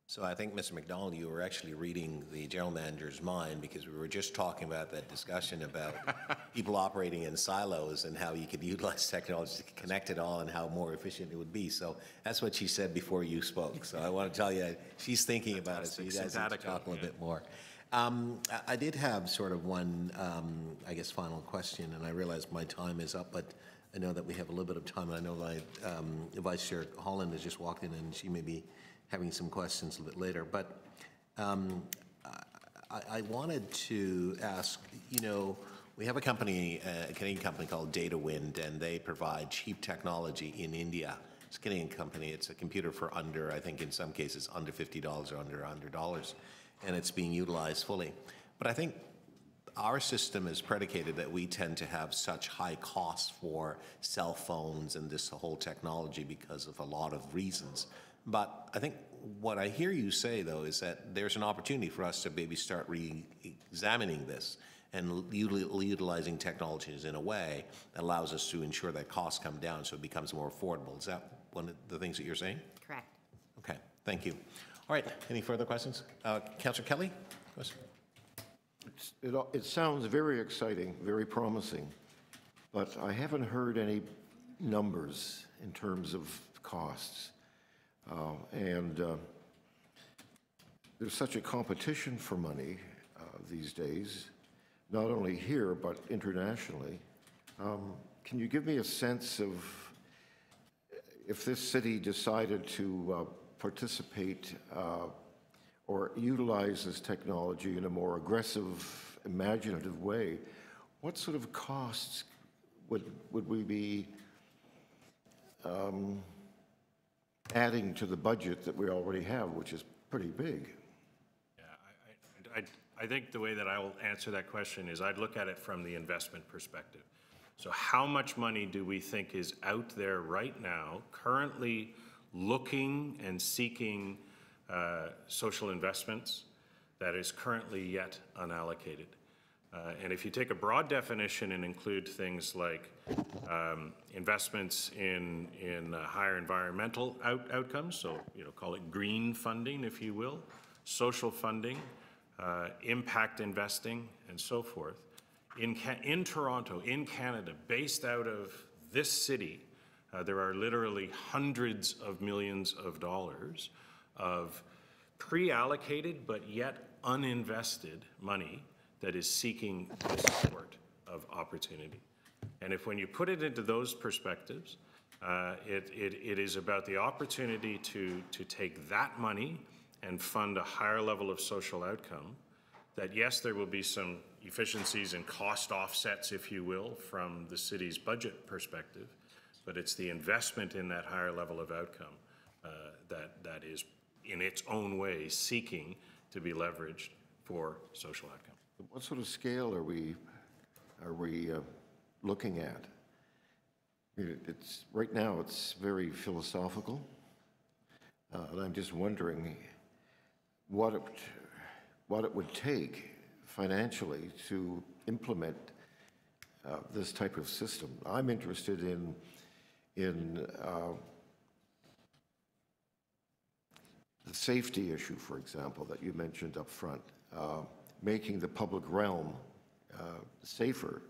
So I think, Mr. McDonald, you were actually reading the general manager's mind, because we were just talking about that discussion about people operating in silos and how you could utilize technology to connect it all and how more efficient it would be. So that's what she said before you spoke. So I want to tell you, she's thinking about it, so you guys need to talk a little bit more. I did have sort of one, I guess, final question, and I realize my time is up, but I know that we have a little bit of time. I know that Vice Chair Holland has just walked in, and she may be having some questions a little bit later. But I wanted to ask, you know, we have a company, a Canadian company called DataWind, and they provide cheap technology in India. It's a Canadian company. It's a computer for under, I think in some cases, under $50 or under $100, and it's being utilized fully. But I think our system is predicated that we tend to have such high costs for cell phones and this whole technology because of a lot of reasons. But I think what I hear you say, though, is that there's an opportunity for us to maybe start re-examining this and utilizing technologies in a way that allows us to ensure that costs come down so it becomes more affordable. Is that one of the things that you're saying? Correct. Okay, thank you. All right, any further questions? Councillor Kelly? Question? It sounds very exciting, very promising, but I haven't heard any numbers in terms of costs. There's such a competition for money these days, not only here, but internationally. Can you give me a sense of if this city decided to participate or utilize this technology in a more aggressive, imaginative way, what sort of costs would we be adding to the budget that we already have, which is pretty big? Yeah, I think the way that I will answer that question is I'd look at it from the investment perspective. So how much money do we think is out there right now, currently looking and seeking social investments that is currently yet unallocated? And if you take a broad definition and include things like investments in higher environmental outcomes, so call it green funding, if you will, social funding, impact investing, and so forth. In Toronto, in Canada, based out of this city, there are literally hundreds of millions of dollars of pre-allocated but yet uninvested money that is seeking the support of opportunity. And if when you put it into those perspectives, it is about the opportunity to take that money and fund a higher level of social outcome, that yes, there will be some efficiencies and cost offsets, if you will, from the city's budget perspective, but it's the investment in that higher level of outcome that is in its own way seeking to be leveraged for social outcome. What sort of scale are we looking at? It's right now it's very philosophical, and I'm just wondering what it would take financially to implement this type of system. I'm interested in the safety issue, for example, that you mentioned up front, making the public realm safer,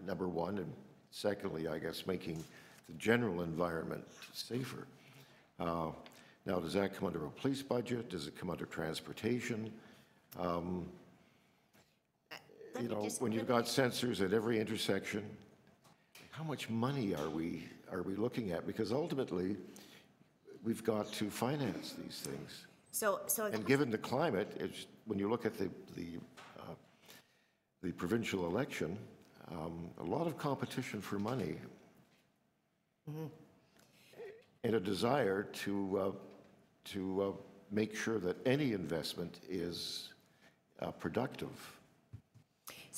number one, and secondly, I guess, making the general environment safer. Now, does that come under a police budget? Does it come under transportation? When you've got sensors at every intersection, how much money are we looking at? Because ultimately, we've got to finance these things. And given the climate, when you look at the provincial election, a lot of competition for money, and a desire to make sure that any investment is productive.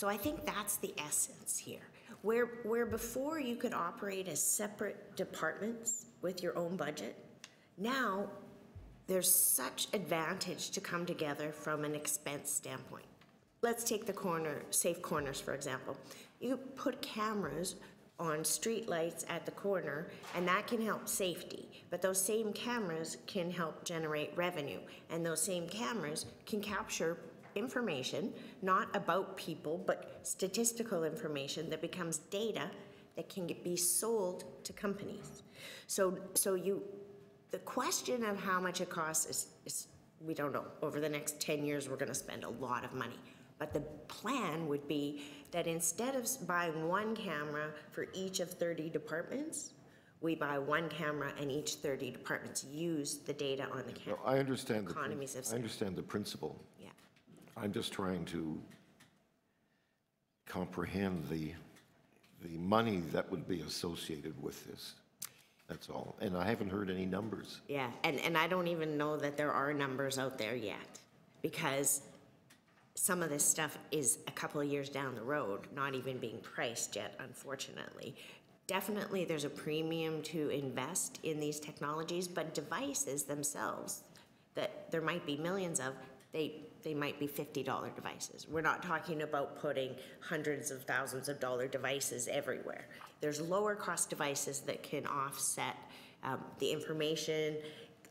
So I think that's the essence here. Where before you could operate as separate departments with your own budget, now there's such advantage to come together from an expense standpoint. Let's take the safe corners, for example. You put cameras on street lights at the corner, and that can help safety. But those same cameras can help generate revenue, and those same cameras can capture information, not about people, but statistical information that becomes data that can be sold to companies. So the question of how much it costs is we don't know. Over the next 10 years, we're gonna spend a lot of money. But the plan would be that instead of buying one camera for each of 30 departments, we buy one camera and each 30 departments use the data on the camera. I understand Economies of I scale. understand the principle. Yeah. I'm just trying to comprehend the money that would be associated with this. That's all. And I haven't heard any numbers. Yeah, and I don't even know that there are numbers out there yet, because some of this stuff is a couple of years down the road, not even being priced yet, unfortunately. Definitely there's a premium to invest in these technologies, but devices themselves that there might be millions of, they might be $50 devices. We're not talking about putting hundreds of thousands of dollar devices everywhere. There's lower cost devices that can offset the information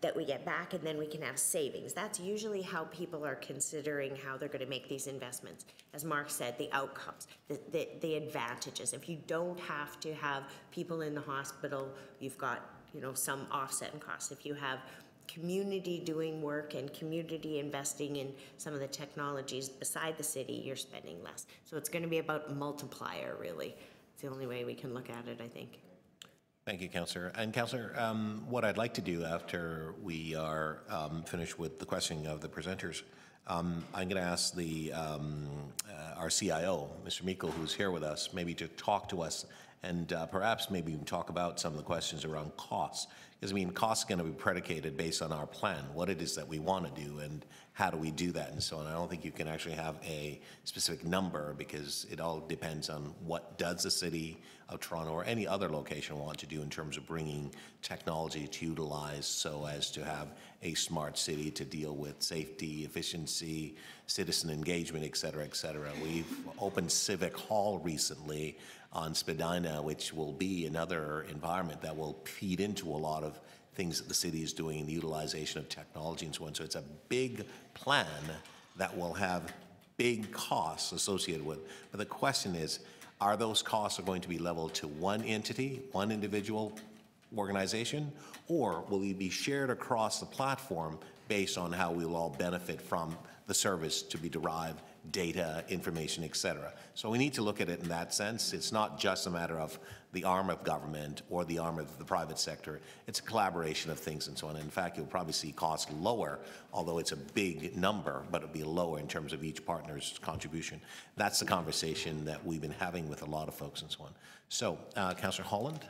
that we get back, and then we can have savings. That's usually how people are considering how they're going to make these investments. As Mark said, the outcomes, the advantages. If you don't have to have people in the hospital, you've got, you know, some offset in costs. If you have community doing work and community investing in some of the technologies beside the city, you're spending less. So it's going to be about multiplier, really. It's the only way we can look at it, I think. Thank you, Councillor. And Councillor, what I'd like to do after we are finished with the questioning of the presenters, I'm going to ask our CIO, Mr. Meikle, who's here with us, maybe to talk to us and perhaps maybe even talk about some of the questions around costs. Because, I mean, costs are going to be predicated based on our plan, what it is that we want to do, and how do we do that, and so on. I don't think you can actually have a specific number, because it all depends on what does the city of Toronto or any other location want to do in terms of bringing technology to utilize so as to have a smart city to deal with safety, efficiency, citizen engagement, et cetera, et cetera. We've opened Civic Hall recently on Spadina, which will be another environment that will feed into a lot of things that the city is doing in the utilization of technology and so on. So it's a big plan that will have big costs associated with. But the question is, are those costs going to be leveled to one entity, one individual organization, or will they be shared across the platform based on how we'll all benefit from the service to be derived, data, information, et cetera? So we need to look at it in that sense. It's not just a matter of the arm of government or the arm of the private sector. It's a collaboration of things and so on. In fact, you'll probably see costs lower, although it's a big number, but it'll be lower in terms of each partner's contribution. That's the conversation that we've been having with a lot of folks and so on. So, Councillor Holland?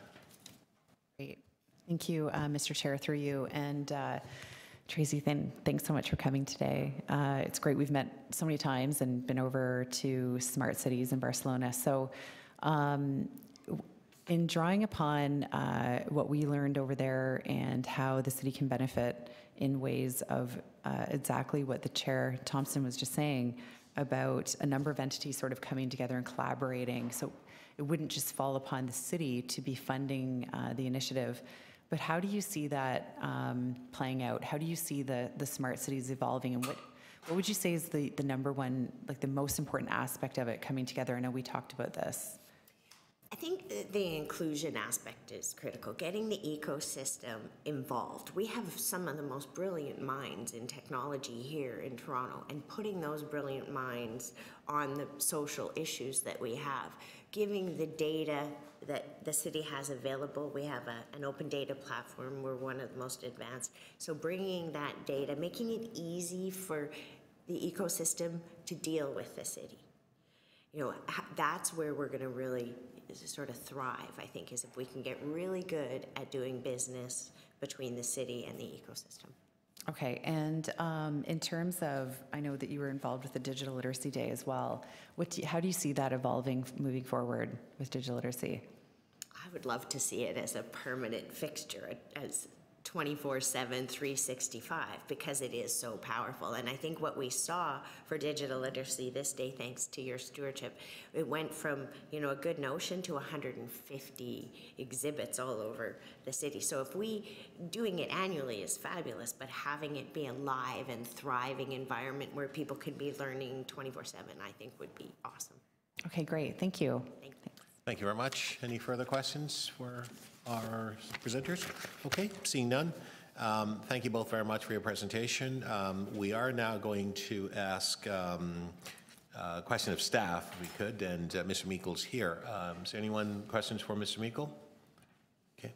Great. Thank you, Mr. Chair, through you. And Tracy, thanks so much for coming today. It's great. We've met so many times and been over to Smart Cities in Barcelona. So in drawing upon what we learned over there and how the city can benefit in ways of exactly what the Chair Thompson was just saying about a number of entities sort of coming together and collaborating. So it wouldn't just fall upon the city to be funding the initiative. But how do you see that playing out? How do you see the smart cities evolving, and what would you say is the number one, like the most important aspect of it coming together? I know we talked about this. I think the inclusion aspect is critical, getting the ecosystem involved. We have some of the most brilliant minds in technology here in Toronto, and putting those brilliant minds on the social issues that we have, giving the data that the city has available. We have an open data platform. We're one of the most advanced. So bringing that data, making it easy for the ecosystem to deal with the city. You know, that's where we're going to really sort of thrive, I think, is if we can get really good at doing business between the city and the ecosystem. Okay, and in terms of, I know that you were involved with the Digital Literacy Day as well. How do you see that evolving moving forward with digital literacy? I would love to see it as a permanent fixture, as 24/7, 365, because it is so powerful. And I think what we saw for digital literacy this day, thanks to your stewardship, it went from, you know, a good notion to 150 exhibits all over the city. So if doing it annually is fabulous, but having it be a live and thriving environment where people could be learning 24/7, I think would be awesome. Okay, great. Thank you. Thanks. Thank you very much. Any further questions for our presenters? Okay, seeing none. Thank you both very much for your presentation. We are now going to ask a question of staff, if we could, and Mr. Meikle's here. Is there anyone questions for Mr. Meikle? Okay.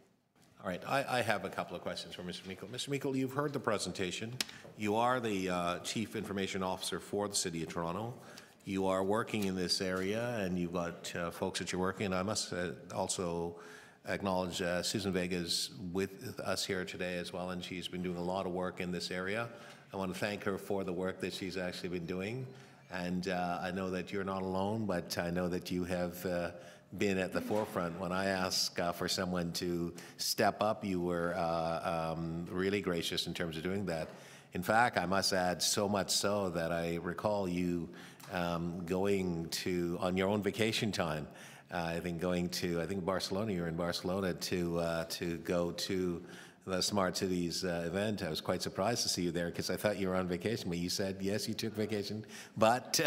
All right, I have a couple of questions for Mr. Meikle. Mr. Meikle, you've heard the presentation. You are the Chief Information Officer for the City of Toronto. You are working in this area, and you've got folks that you're working, and I must also acknowledge Susan Vega's with us here today as well, and she's been doing a lot of work in this area. I want to thank her for the work that she's actually been doing, and I know that you're not alone, but I know that you have been at the forefront. When I asked for someone to step up, you were really gracious in terms of doing that. In fact, I must add, so much so that I recall you going to, on your own vacation time, I think Barcelona, you were in Barcelona to go to the Smart Cities event. I was quite surprised to see you there because I thought you were on vacation, but you said, yes, you took vacation, but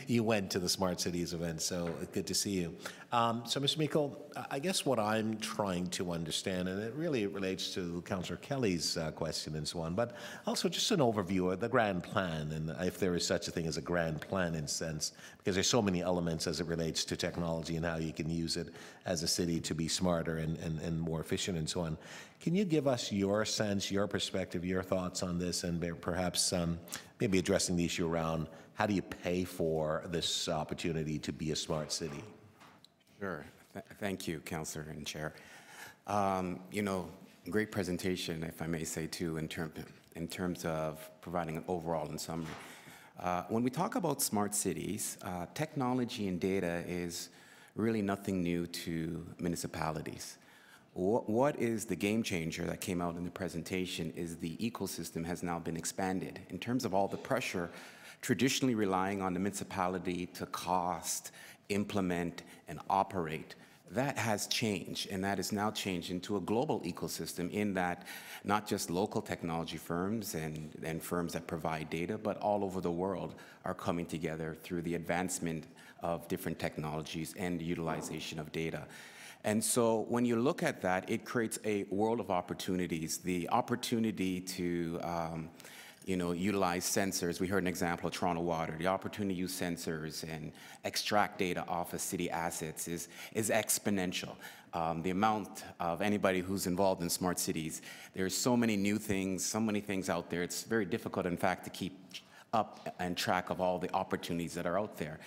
you went to the Smart Cities event, so good to see you. So, Mr. Meikle, I guess what I'm trying to understand, and it really relates to Councillor Kelly's question and so on, but also just an overview of the grand plan, and if there is such a thing as a grand plan in a sense, because there's so many elements as it relates to technology and how you can use it as a city to be smarter and more efficient and so on. Can you give us your sense, your perspective, your thoughts on this, and perhaps maybe addressing the issue around how do you pay for this opportunity to be a smart city? Sure. Thank you, Councillor and Chair. You know, great presentation, if I may say, too, in terms of providing an overall and summary. When we talk about smart cities, technology and data is really nothing new to municipalities. What is the game changer that came out in the presentation is the ecosystem has now been expanded in terms of all the pressure traditionally relying on the municipality to cost, implement, and operate. That has changed, and that is now changed into a global ecosystem in that not just local technology firms and firms that provide data, but all over the world are coming together through the advancement of different technologies and the utilization of data. And so when you look at that, it creates a world of opportunities. The opportunity to utilize sensors. We heard an example of Toronto Water. The opportunity to use sensors and extract data off of city assets is exponential. The amount of anybody who's involved in smart cities, there's so many new things, so many things out there. It's very difficult, in fact, to keep up and track of all the opportunities that are out there.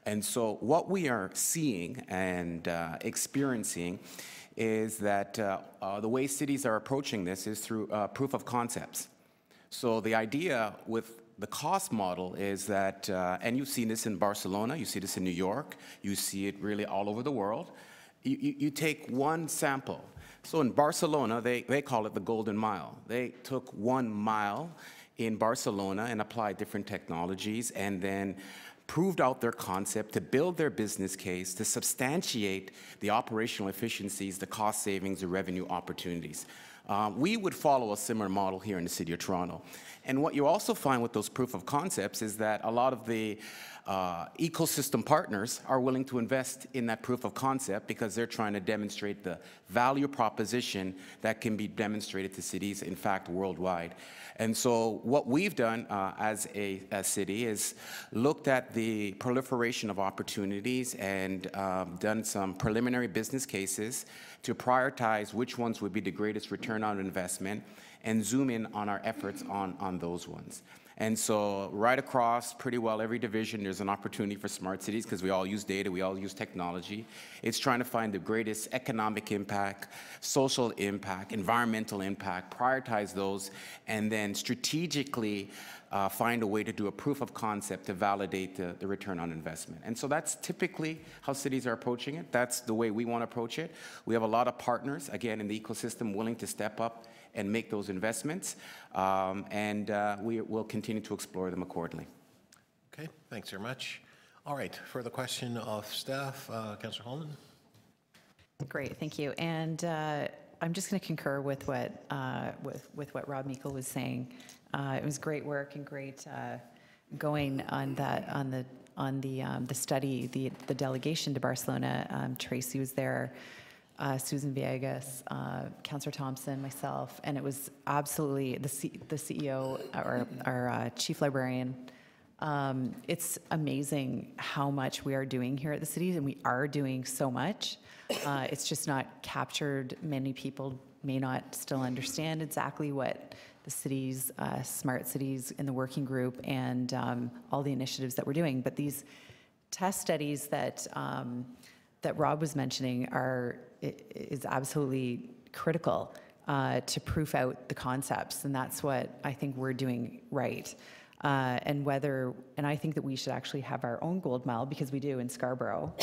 And so what we are seeing and experiencing is that the way cities are approaching this is through proof of concepts. So the idea with the cost model is that, and you've seen this in Barcelona, you see this in New York, you see it really all over the world. You take one sample. So in Barcelona, they call it the Golden Mile. They took 1 mile in Barcelona and applied different technologies and then proved out their concept to build their business case, to substantiate the operational efficiencies, the cost savings, the revenue opportunities. We would follow a similar model here in the City of Toronto. And what you also find with those proof of concepts is that a lot of the ecosystem partners are willing to invest in that proof of concept because they're trying to demonstrate the value proposition that can be demonstrated to cities, in fact, worldwide. And so what we've done as a city is looked at the proliferation of opportunities and done some preliminary business cases to prioritize which ones would be the greatest return on investment and zoom in on our efforts on those ones. And so right across pretty well every division, there's an opportunity for smart cities because we all use data, we all use technology. It's trying to find the greatest economic impact, social impact, environmental impact, prioritize those, and then strategically find a way to do a proof of concept to validate the return on investment. And so that's typically how cities are approaching it. That's the way we want to approach it. We have a lot of partners, again, in the ecosystem willing to step up and make those investments, and we will continue to explore them accordingly. Okay, thanks very much. All right, further question of staff, Councillor Holman. Great, thank you. And I'm just going to concur with what Rob Meikle was saying. It was great work and great going on that on the study, the delegation to Barcelona. Tracy was there. Susan Villegas, Councillor Thompson, myself, and it was absolutely the CEO, our chief librarian. It's amazing how much we are doing here at the city, and we are doing so much. It's just not captured. Many people may not still understand exactly what the city's smart cities in the working group and all the initiatives that we're doing. But these test studies that Rob was mentioning is absolutely critical to proof out the concepts, and that's what I think we're doing right. And I think that we should actually have our own gold mile, because we do in Scarborough,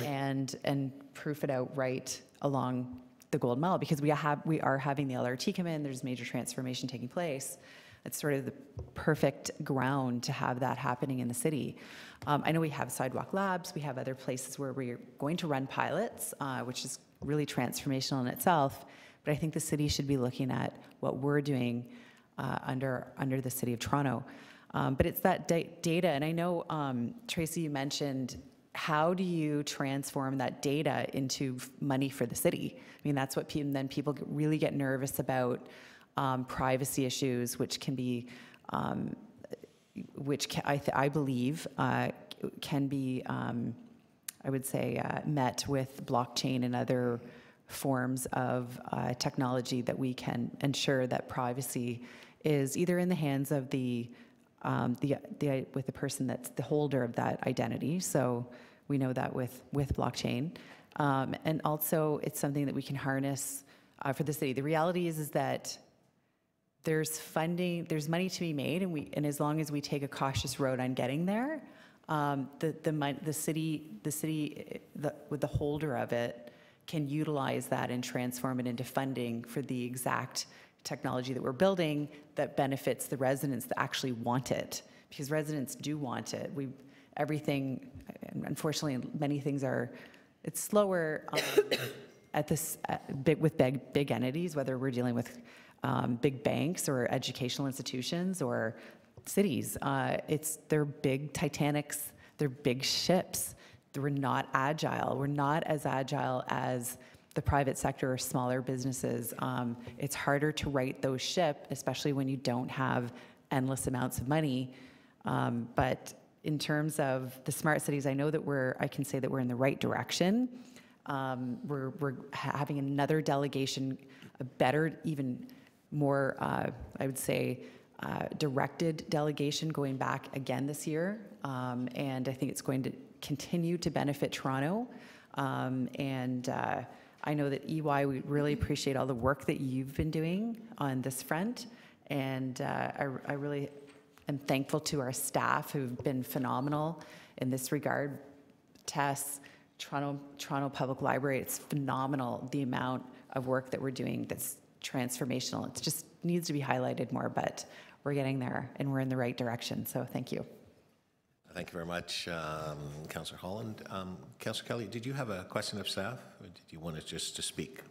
and proof it out right along the gold mile, because we are having the LRT come in. There's major transformation taking place. It's sort of the perfect ground to have that happening in the city. I know we have Sidewalk Labs. We have other places where we're going to run pilots, which is really transformational in itself. But I think the city should be looking at what we're doing under the City of Toronto. But it's that data. And I know, Tracy, you mentioned, how do you transform that data into money for the city? I mean, that's what people really get nervous about. Privacy issues, which can be, I believe, can be, I would say, met with blockchain and other forms of technology that we can ensure that privacy is either in the hands of with the person that's the holder of that identity. So we know that with blockchain, and also it's something that we can harness for the city. The reality is that there's funding, there's money to be made, and as long as we take a cautious road on getting there, the city with the holder of it can utilize that and transform it into funding for the exact technology that we're building that benefits the residents that actually want it, because residents do want it. Everything, unfortunately, many things it's slower with big entities, whether we're dealing with big banks or educational institutions or cities. They're big Titanics, they're big ships. We're not agile. We're not as agile as the private sector or smaller businesses. It's harder to right those ship, especially when you don't have endless amounts of money. But in terms of the smart cities, I know that I can say that we're in the right direction. We're having another delegation, a better, even more, I would say, directed delegation going back again this year. And I think it's going to continue to benefit Toronto. I know that EY, we really appreciate all the work that you've been doing on this front. And I really am thankful to our staff who've been phenomenal in this regard. Tess, Toronto Public Library, it's phenomenal the amount of work that we're doing that's transformational. It just needs to be highlighted more, but we're getting there and we're in the right direction. So thank you. Thank you very much, Councillor Holland. Councillor Kelly, did you have a question of staff, or did you want to speak?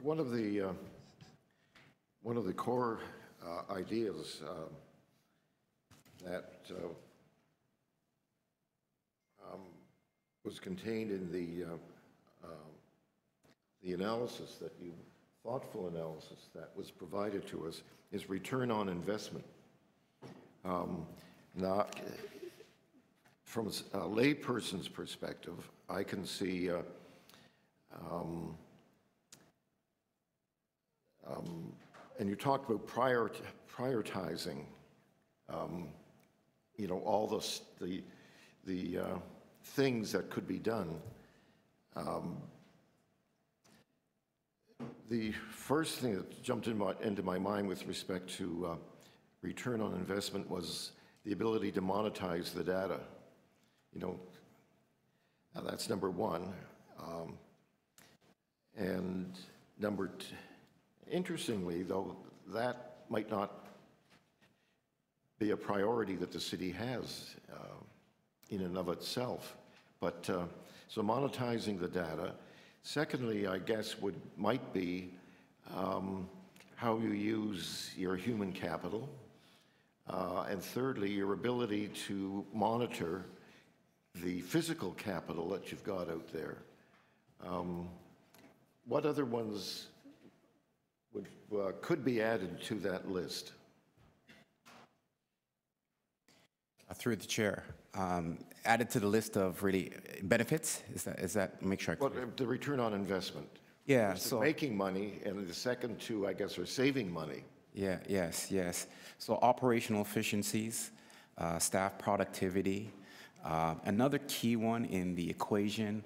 One of the core ideas that was contained in the analysis thoughtful analysis that was provided to us is return on investment. Now, from a layperson's perspective, I can see and you talked about prioritizing, you know, all the things that could be done. The first thing that jumped into my mind with respect to return on investment was the ability to monetize the data. You know, that's number one. And number two, interestingly, though, that might not be a priority that the city has in and of itself. But so monetizing the data. Secondly, I guess might be how you use your human capital. And thirdly, your ability to monitor the physical capital that you've got out there. What other ones could be added to that list? Through the chair, added to the list of really benefits. Is that make sure? Well, the return on investment. Yeah. So making money, and the second two, I guess, are saving money. Yeah. Yes. So operational efficiencies, staff productivity. Another key one in the equation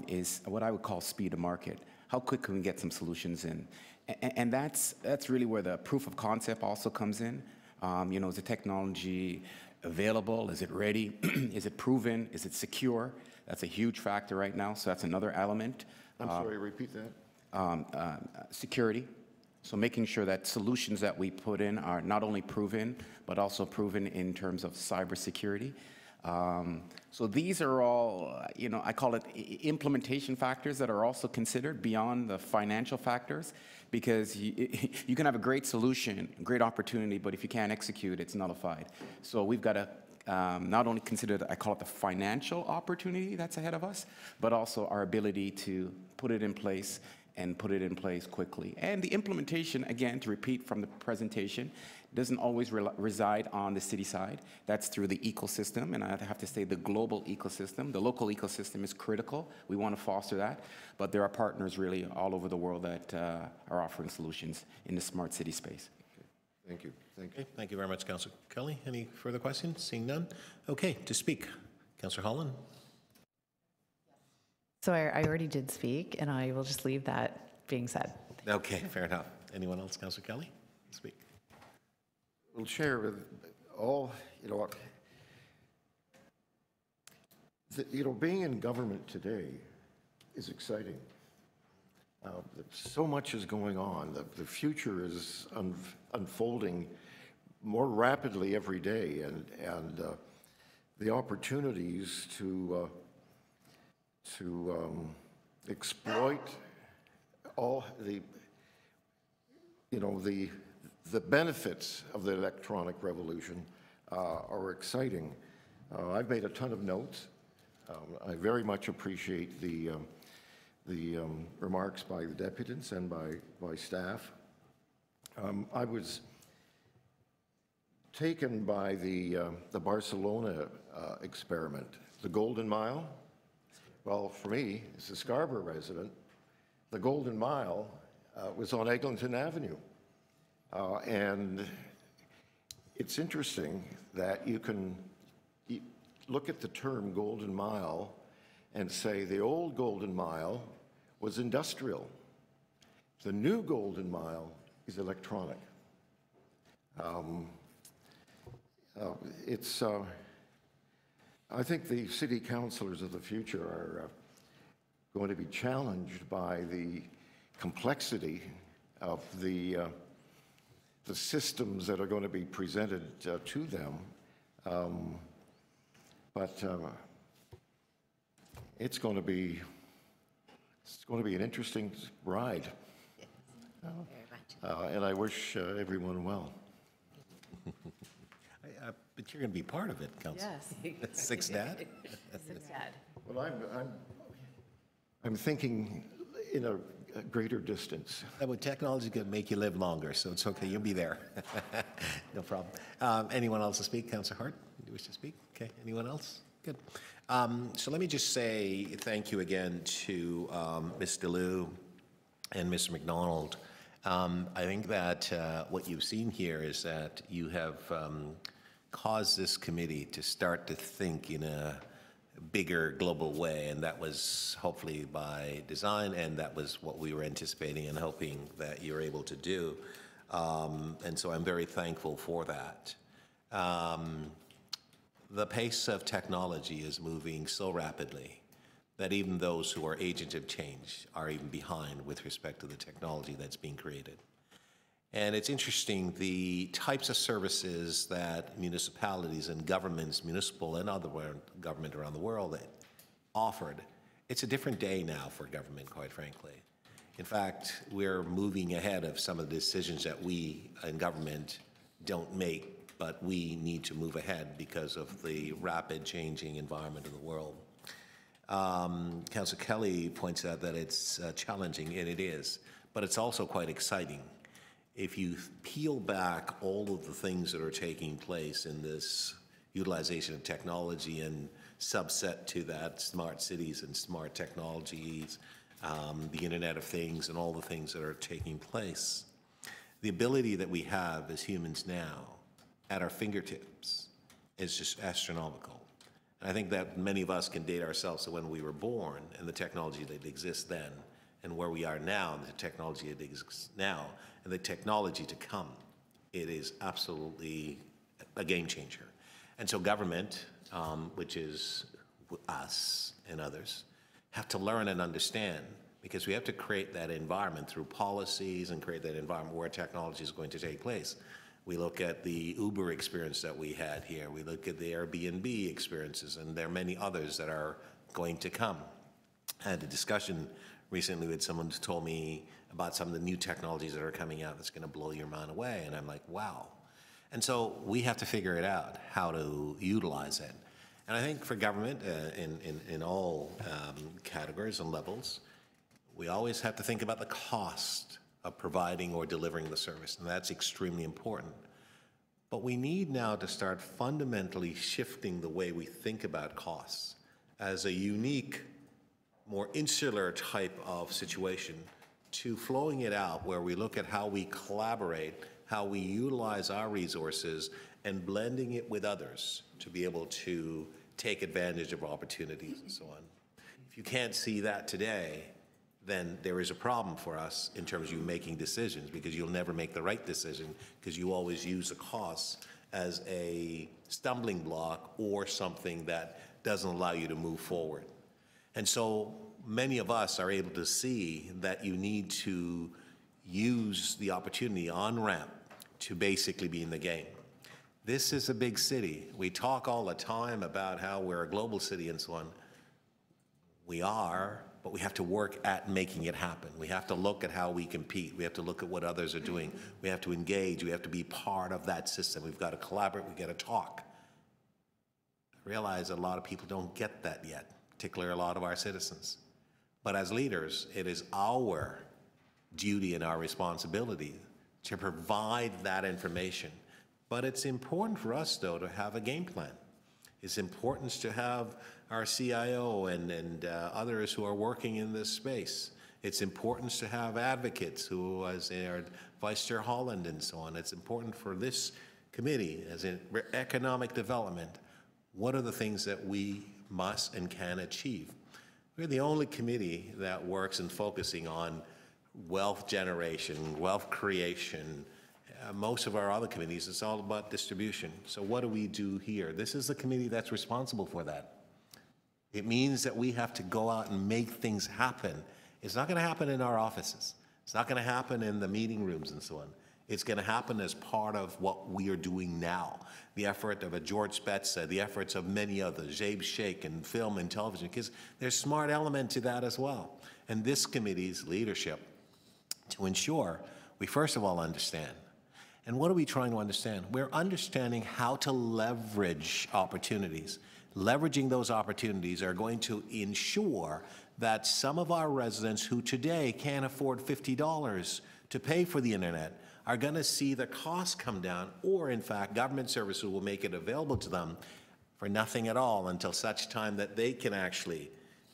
is what I would call speed of market. How quick can we get some solutions in? And that's really where the proof of concept also comes in. You know, is the technology available? Is it ready? Is it proven? Is it secure? That's a huge factor right now. So that's another element. I'm sorry, repeat that. Security. So making sure that solutions that we put in are not only proven, but also proven in terms of cybersecurity. So these are all, you know, I call it implementation factors that are also considered beyond the financial factors, because you can have a great solution, great opportunity, but if you can't execute, it's nullified. So we've got to not only consider, I call it the financial opportunity that's ahead of us, but also our ability to put it in place and put it in place quickly. And the implementation, again, to repeat from the presentation, doesn't always reside on the city side. That's through the ecosystem, and I have to say the global ecosystem. The local ecosystem is critical. We want to foster that, but there are partners really all over the world that are offering solutions in the smart city space. Okay. Thank you. Okay, thank you very much, Councillor Kelly. Any further questions? Seeing none. Okay, to speak, Councillor Holland. So I already did speak, and I will just leave that being said. Okay, fair enough. Anyone else, Councillor Kelly? Speak. Well, Chair, with all, being in government today is exciting. So much is going on. The future is unfolding more rapidly every day, and the opportunities to exploit all the benefits of the electronic revolution are exciting. I've made a ton of notes. I very much appreciate the remarks by the deputants and by staff. I was taken by the Barcelona experiment, the Golden Mile. Well, for me, as a Scarborough resident, the Golden Mile was on Eglinton Avenue. And it's interesting that you can look at the term Golden Mile and say the old Golden Mile was industrial. The new Golden Mile is electronic. I think the city councillors of the future are going to be challenged by the complexity of the systems that are going to be presented to them. But it's going to be an interesting ride. And I wish everyone well. But you're going to be part of it, Councillor. Yes. Six Dad? Six Dad. Well, I'm thinking in a greater distance. But technology is going to make you live longer, so it's okay. You'll be there. No problem. Anyone else to speak? Councillor Hart, do you wish to speak? Okay. Anyone else? Good. So let me just say thank you again to Ms. DeLue and Mr. McDonald I think that what you've seen here is that you have caused this committee to start to think in a bigger global way, and that was hopefully by design, and that was what we were anticipating and hoping that you're able to do. And so I'm very thankful for that. The pace of technology is moving so rapidly that even those who are agents of change are even behind with respect to the technology that's being created. And it's interesting, the types of services that municipalities and governments, municipal and other government around the world offered, it's a different day now for government, quite frankly. In fact, we're moving ahead of some of the decisions that we in government don't make, but we need to move ahead because of the rapid changing environment of the world. Councillor Kelly points out that it's challenging, and it is, but it's also quite exciting. If you peel back all of the things that are taking place in this utilization of technology and subset to that smart cities and smart technologies, the Internet of Things and all the things that are taking place, the ability that we have as humans now at our fingertips is just astronomical. And I think that many of us can date ourselves to when we were born and the technology that exists then, and where we are now and the technology that exists now, and the technology to come. It is absolutely a game changer. And so government, which is us and others, have to learn and understand, because we have to create that environment through policies and create that environment where technology is going to take place. We look at the Uber experience that we had here. We look at the Airbnb experiences, and there are many others that are going to come. I had a discussion recently with someone who told me about some of the new technologies that are coming out that's going to blow your mind away, and I'm like, wow. And so we have to figure it out, how to utilize it. And I think for government, in all categories and levels, we always have to think about the cost of providing or delivering the service, and that's extremely important. But we need now to start fundamentally shifting the way we think about costs as a unique, more insular type of situation to flowing it out where we look at how we collaborate, how we utilize our resources, and blending it with others to be able to take advantage of opportunities and so on. If you can't see that today, then there is a problem for us in terms of you making decisions, because you'll never make the right decision because you always use the costs as a stumbling block or something that doesn't allow you to move forward. And so many of us are able to see that you need to use the opportunity on-ramp to basically be in the game. This is a big city. We talk all the time about how we're a global city and so on. We are, but we have to work at making it happen. We have to look at how we compete. We have to look at what others are doing. We have to engage. We have to be part of that system. We've got to collaborate. We've got to talk. I realize a lot of people don't get that yet, particularly a lot of our citizens. But as leaders, it is our duty and our responsibility to provide that information. But it's important for us, though, to have a game plan. It's important to have our CIO and others who are working in this space. It's important to have advocates who, as our Vice Chair Holland and so on. It's important for this committee, as in economic development. What are the things that we must and can achieve? We're the only committee that works in focusing on wealth generation, wealth creation. Most of our other committees, it's all about distribution. So what do we do here? This is the committee that's responsible for that. It means that we have to go out and make things happen. It's not going to happen in our offices. It's not going to happen in the meeting rooms and so on. It's going to happen as part of what we are doing now. The effort of a George Spetsa, the efforts of many others, Jabe Sheikh in film and television, because there's a smart element to that as well. And this committee's leadership to ensure we first of all understand. And what are we trying to understand? We're understanding how to leverage opportunities. Leveraging those opportunities are going to ensure that some of our residents who today can't afford $50 to pay for the internet are going to see the cost come down, or in fact, government services will make it available to them for nothing at all until such time that they can actually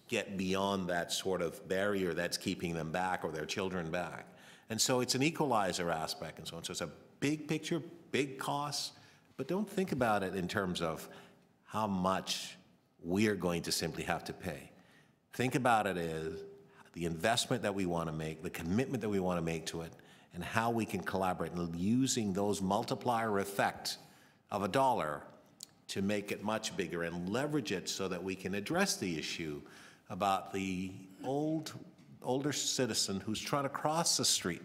get beyond that sort of barrier that's keeping them back or their children back. And so it's an equalizer aspect and so on. So it's a big picture, big costs, but don't think about it in terms of how much we're going to simply have to pay. Think about it as the investment that we want to make, the commitment that we want to make to it, and how we can collaborate and using those multiplier effect of a dollar to make it much bigger and leverage it so that we can address the issue about the older citizen who's trying to cross the street.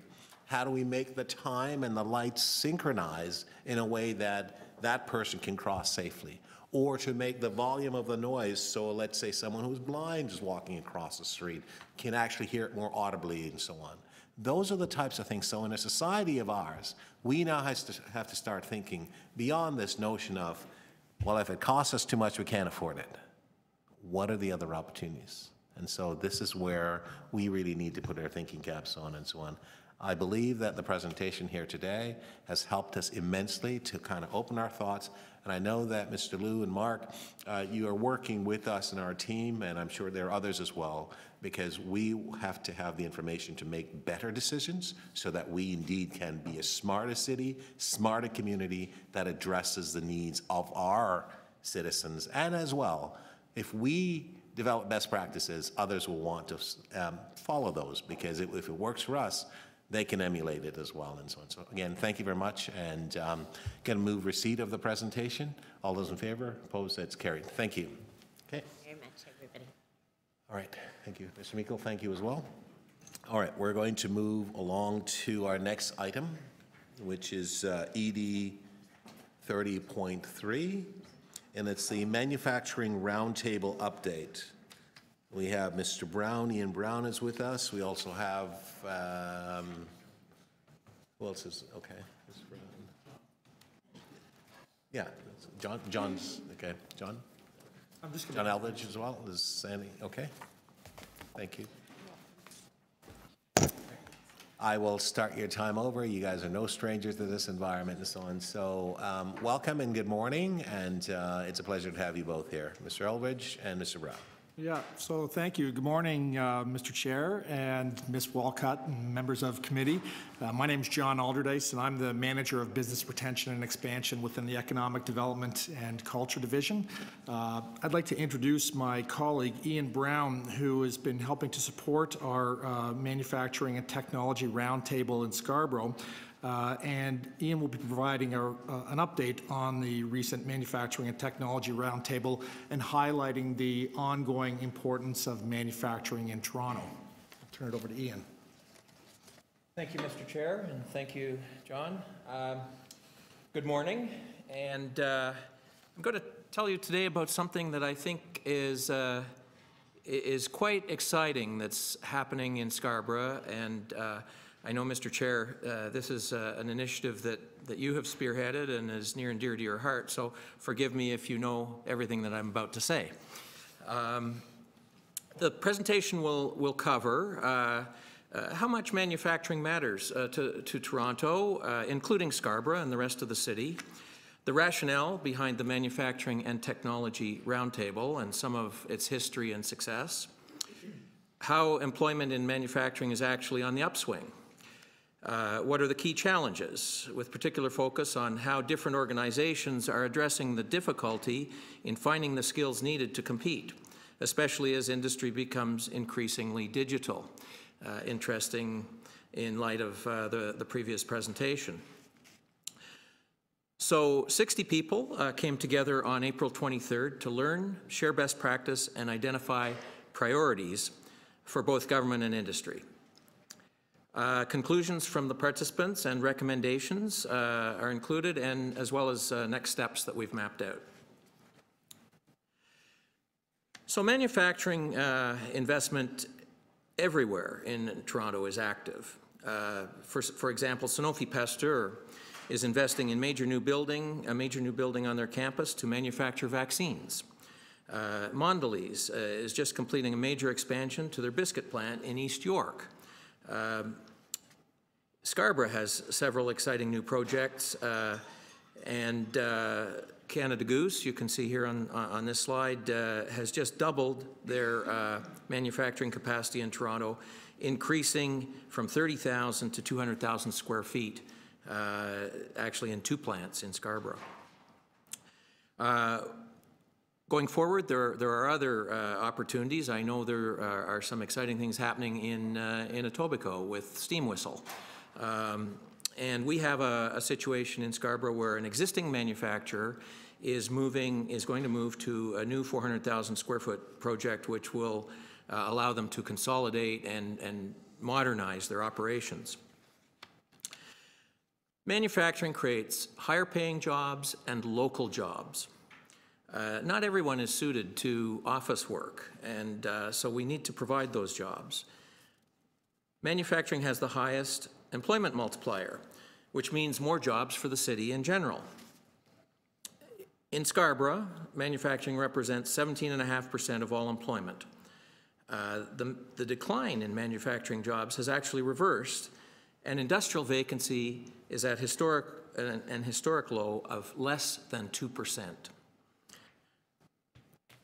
How do we make the time and the lights synchronize in a way that that person can cross safely? Or to make the volume of the noise so, let's say, someone who's blind is walking across the street can actually hear it more audibly and so on. Those are the types of things. So in a society of ours, we now have to start thinking beyond this notion of, well, if it costs us too much, we can't afford it. What are the other opportunities? And so this is where we really need to put our thinking caps on and so on. I believe that the presentation here today has helped us immensely to kind of open our thoughts. And I know that Mr. Liu and Mark, you are working with us and our team, and I'm sure there are others as well, because we have to have the information to make better decisions so that we indeed can be a smarter city, smarter community that addresses the needs of our citizens. And as well, if we develop best practices, others will want to follow those, because if it works for us, they can emulate it as well and so on. So again, thank you very much, and going to move receipt of the presentation. All those in favor? Opposed? That's carried. Thank you. Okay. Very much, everybody. All right. Thank you. Mr. Meikle, thank you as well. All right. We're going to move along to our next item, which is ED 30.3, and it's the Manufacturing Roundtable update. We have Mr. Brown, Ian Brown is with us. We also have, who else is, okay. Yeah, John's, okay. John? John Eldridge as well, is Sandy, okay. Thank you. I will start your time over. You guys are no strangers to this environment and so on. So welcome and good morning, and it's a pleasure to have you both here, Mr. Eldridge and Mr. Brown. Yeah, so thank you. Good morning, Mr. Chair and Ms. Walcott and members of committee. My name is John Alderdice, and I'm the Manager of Business Retention and Expansion within the Economic Development and Culture Division. I'd like to introduce my colleague, Ian Brown, who has been helping to support our Manufacturing and Technology Roundtable in Scarborough. And Ian will be providing an update on the recent Manufacturing and Technology Roundtable and highlighting the ongoing importance of manufacturing in Toronto. I'll turn it over to Ian. Thank you, Mr. Chair, and thank you, John. Good morning, and I'm going to tell you today about something that I think is quite exciting that's happening in Scarborough, and I know, Mr. Chair, this is an initiative that you have spearheaded and is near and dear to your heart, so forgive me if you know everything that I'm about to say. The presentation will cover how much manufacturing matters to Toronto, including Scarborough and the rest of the city, the rationale behind the Manufacturing and Technology Roundtable and some of its history and success, how employment in manufacturing is actually on the upswing, what are the key challenges, with particular focus on how different organizations are addressing the difficulty in finding the skills needed to compete, especially as industry becomes increasingly digital. Interesting in light of the previous presentation. So 60 people came together on April 23rd to learn, share best practice, and identify priorities for both government and industry. Conclusions from the participants and recommendations are included, and as well as next steps that we've mapped out. So manufacturing investment everywhere in Toronto is active. For example, Sanofi Pasteur is investing in a major new building on their campus to manufacture vaccines. Mondelez is just completing a major expansion to their biscuit plant in East York. Scarborough has several exciting new projects, and Canada Goose, you can see here on this slide, has just doubled their manufacturing capacity in Toronto, increasing from 30,000 to 200,000 square feet, actually in 2 plants in Scarborough. Going forward, there are other opportunities. I know there are some exciting things happening in Etobicoke with Steam Whistle. And we have a situation in Scarborough where an existing manufacturer is going to move to a new 400,000 square foot project, which will allow them to consolidate and modernize their operations. Manufacturing creates higher paying jobs and local jobs. Not everyone is suited to office work, and so we need to provide those jobs. Manufacturing has the highest employment multiplier, which means more jobs for the city in general. In Scarborough, manufacturing represents 17.5% of all employment. The decline in manufacturing jobs has actually reversed, and industrial vacancy is at an historic low of less than 2%.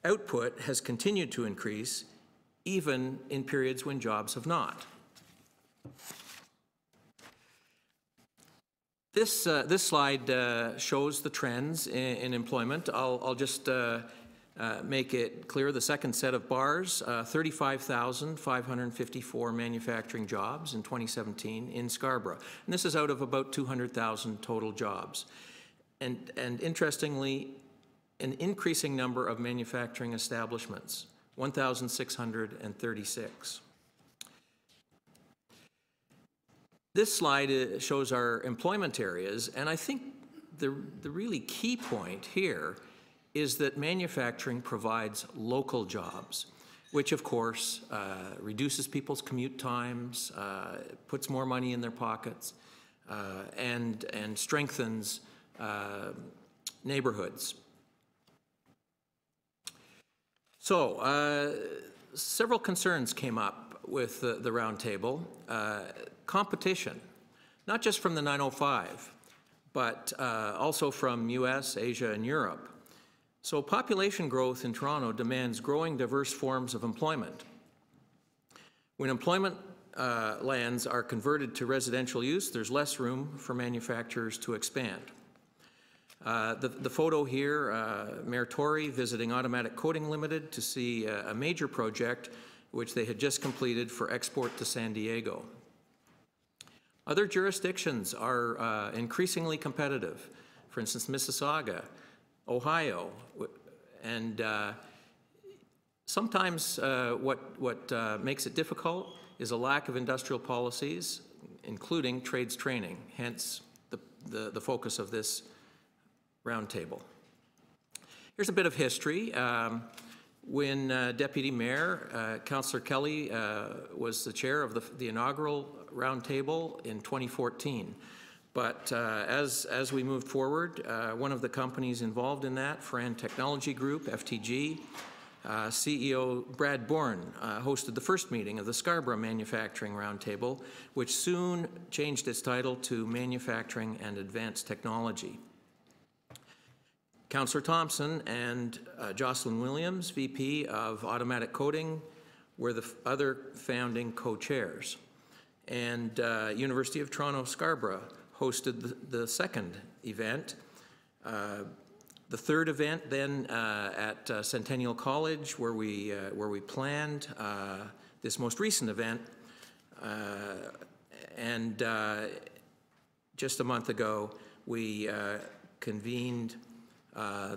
Output has continued to increase, even in periods when jobs have not. This slide shows the trends in employment. I'll just make it clear. The second set of bars, 35,554 manufacturing jobs in 2017 in Scarborough. And this is out of about 200,000 total jobs. And interestingly, an increasing number of manufacturing establishments, 1,636. This slide shows our employment areas, and I think the really key point here is that manufacturing provides local jobs, which of course reduces people's commute times, puts more money in their pockets, and strengthens neighborhoods. So, several concerns came up with the Roundtable. Competition, not just from the 905, but also from US, Asia, and Europe. So population growth in Toronto demands growing diverse forms of employment. When employment lands are converted to residential use, there's less room for manufacturers to expand. The photo here, Mayor Tory visiting Automatic Coating Limited to see a major project which they had just completed for export to San Diego. Other jurisdictions are increasingly competitive. For instance, Mississauga, Ohio, and sometimes what makes it difficult is a lack of industrial policies, including trades training, hence the focus of this Roundtable. Here's a bit of history. When Deputy Mayor, Councillor Kelly, was the chair of the inaugural Roundtable in 2014. But as we moved forward, one of the companies involved in that, Fran Technology Group, FTG, CEO Brad Bourne hosted the first meeting of the Scarborough Manufacturing Roundtable, which soon changed its title to Manufacturing and Advanced Technology. Councillor Thompson and Jocelyn Williams, VP of Automatic Coating, were the other founding co-chairs. And University of Toronto Scarborough hosted the second event. The third event then at Centennial College, where we planned this most recent event. And just a month ago, we convened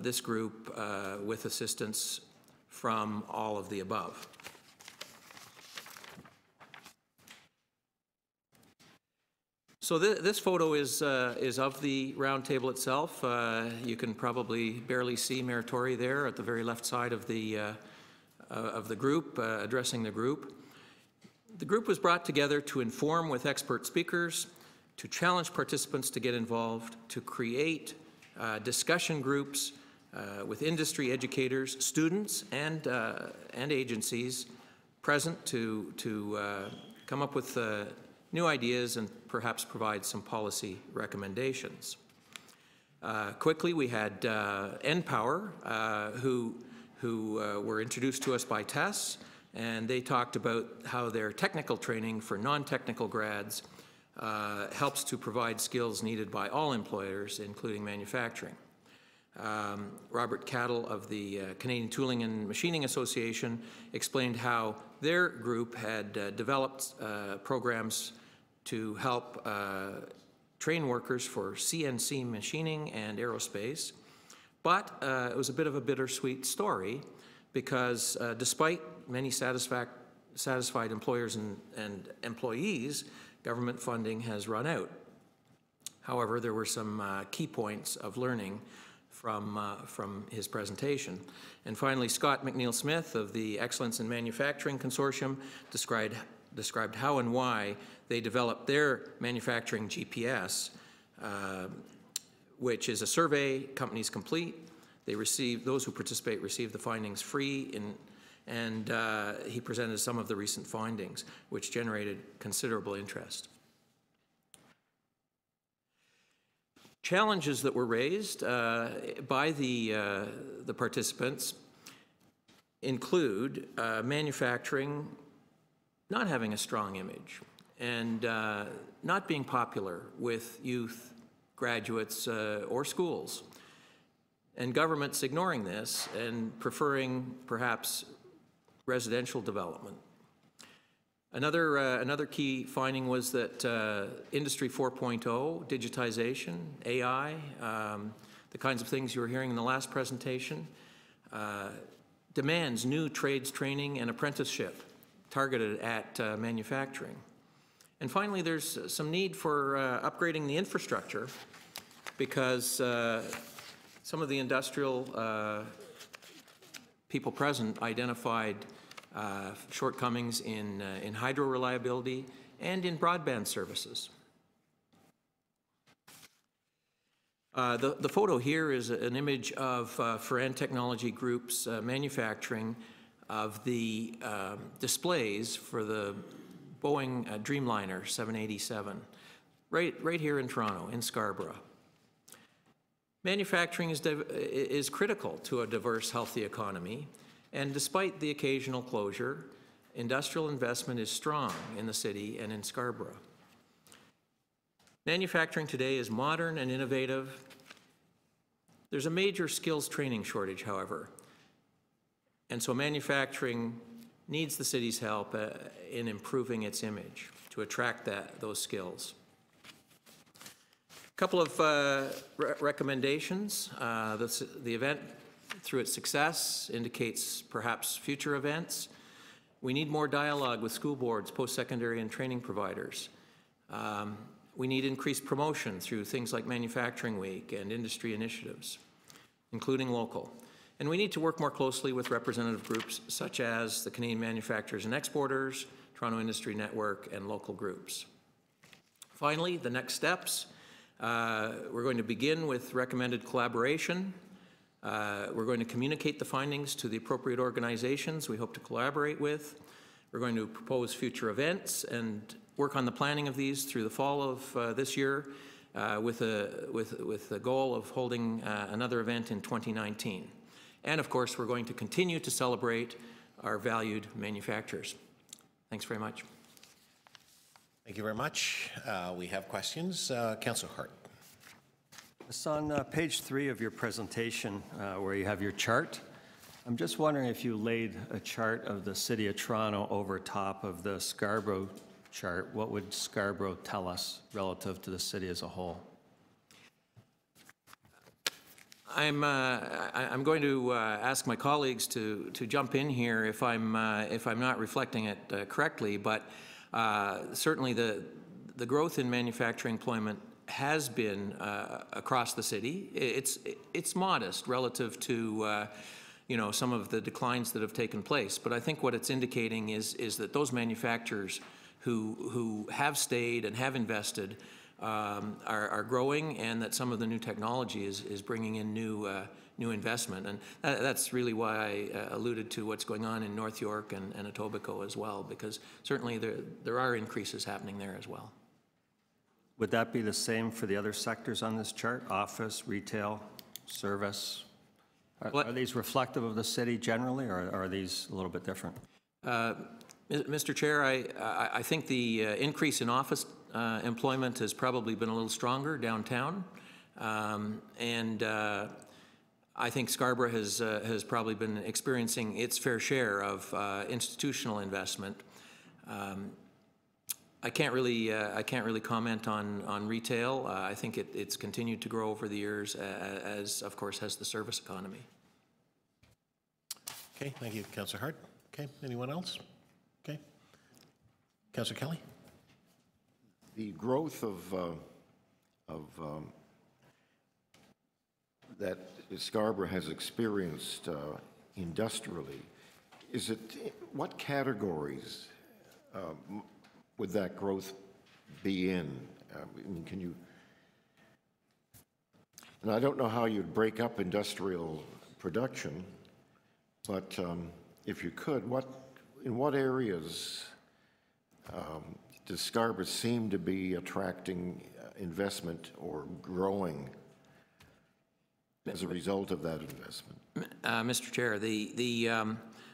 this group with assistance from all of the above. So this photo is of the Roundtable itself. You can probably barely see Mayor Tory there at the very left side of the group, addressing the group. The group was brought together to inform with expert speakers, to challenge participants to get involved, to create discussion groups with industry educators, students, and agencies present to come up with new ideas and perhaps provide some policy recommendations. Quickly, we had NPower, who were introduced to us by Tess, and they talked about how their technical training for non-technical grads helps to provide skills needed by all employers, including manufacturing. Robert Cattle of the Canadian Tooling and Machining Association explained how their group had developed programs to help train workers for CNC machining and aerospace. But it was a bit of a bittersweet story because despite many satisfied employers and employees, government funding has run out. However, there were some key points of learning from his presentation. And finally, Scott McNeil-Smith of the Excellence in Manufacturing Consortium described how and why they developed their manufacturing GPS, which is a survey companies complete. Those who participate receive the findings free, and he presented some of the recent findings, which generated considerable interest. Challenges that were raised by the participants include manufacturing not having a strong image and not being popular with youth, graduates, or schools, and governments ignoring this and preferring perhaps residential development. Another key finding was that Industry 4.0, digitization, AI, the kinds of things you were hearing in the last presentation, demands new trades training and apprenticeship targeted at manufacturing. And finally, there's some need for upgrading the infrastructure because some of the industrial people present identified shortcomings in hydro reliability and in broadband services. The photo here is an image of Ferran Technology Group's manufacturing of the displays for the Boeing Dreamliner 787, right here in Toronto, in Scarborough. Manufacturing is critical to a diverse, healthy economy. And despite the occasional closure, industrial investment is strong in the city and in Scarborough. Manufacturing today is modern and innovative. There's a major skills training shortage, however. And so manufacturing needs the city's help in improving its image to attract those skills. A couple of recommendations. The event, through its success, indicates perhaps future events. We need more dialogue with school boards, post-secondary and training providers. We need increased promotion through things like Manufacturing Week and industry initiatives, including local. And we need to work more closely with representative groups such as the Canadian Manufacturers and Exporters, Toronto Industry Network, and local groups. Finally, the next steps. We're going to begin with recommended collaboration. We're going to communicate the findings to the appropriate organizations we hope to collaborate with. We're going to propose future events and work on the planning of these through the fall of this year with the goal of holding another event in 2019. And of course, we're going to continue to celebrate our valued manufacturers. Thanks very much. Thank you very much. We have questions. Councillor Hart. It's on page 3 of your presentation where you have your chart. I'm just wondering if you laid a chart of the City of Toronto over top of the Scarborough chart, what would Scarborough tell us relative to the city as a whole? I'm going to ask my colleagues to jump in here if I'm not reflecting it correctly, but certainly the growth in manufacturing employment has been across the city. It's modest relative to some of the declines that have taken place, but I think what it's indicating is that those manufacturers who have stayed and have invested are growing, and that some of the new technology is bringing in new investment. And that's really why I alluded to what's going on in North York and Etobicoke as well, because certainly there are increases happening there as well. Would that be the same for the other sectors on this chart? Office, retail, service? Are these reflective of the city generally, or are these a little bit different? Mr. Chair, I think the increase in office employment has probably been a little stronger downtown. And I think Scarborough has probably been experiencing its fair share of institutional investment. I can't really comment on retail. I think it's continued to grow over the years, as of course has the service economy. Okay, thank you, Councillor Hart. Okay, anyone else? Okay, Councillor Kelly. The growth of that Scarborough has experienced industrially, what categories would that growth be in? I mean, can you, and I don't know how you'd break up industrial production, but if you could, in what areas does Scarborough seem to be attracting investment or growing as a result of that investment? Mr. Chair,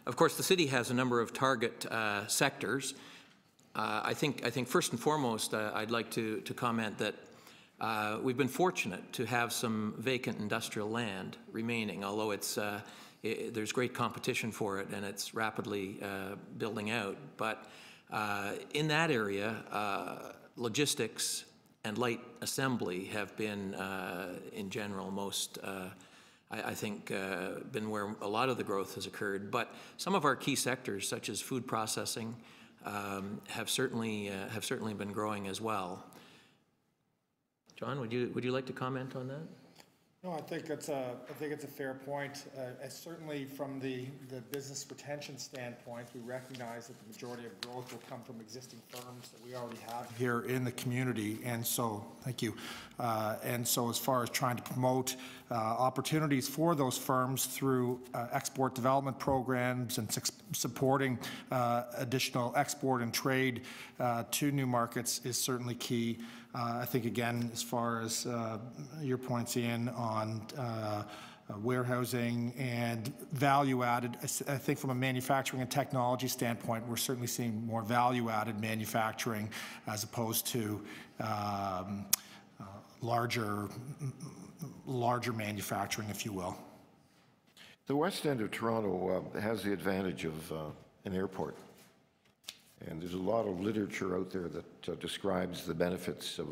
of course the city has a number of target sectors. I think first and foremost I'd like to comment that we've been fortunate to have some vacant industrial land remaining, although there's great competition for it and it's rapidly building out. But in that area, logistics and light assembly have been, in general, I think, been where a lot of the growth has occurred. But some of our key sectors, such as food processing, have certainly been growing as well. John, would you like to comment on that? No, I think it's a fair point. Certainly from the business retention standpoint, we recognize that the majority of growth will come from existing firms that we already have here in the community. And so, thank you. And so as far as trying to promote opportunities for those firms through export development programs and supporting additional export and trade to new markets is certainly key. I think, again, as far as your points, Ian, on warehousing and value-added, I think from a manufacturing and technology standpoint, we're certainly seeing more value-added manufacturing as opposed to larger manufacturing, if you will. The west end of Toronto has the advantage of an airport. And there's a lot of literature out there that describes the benefits of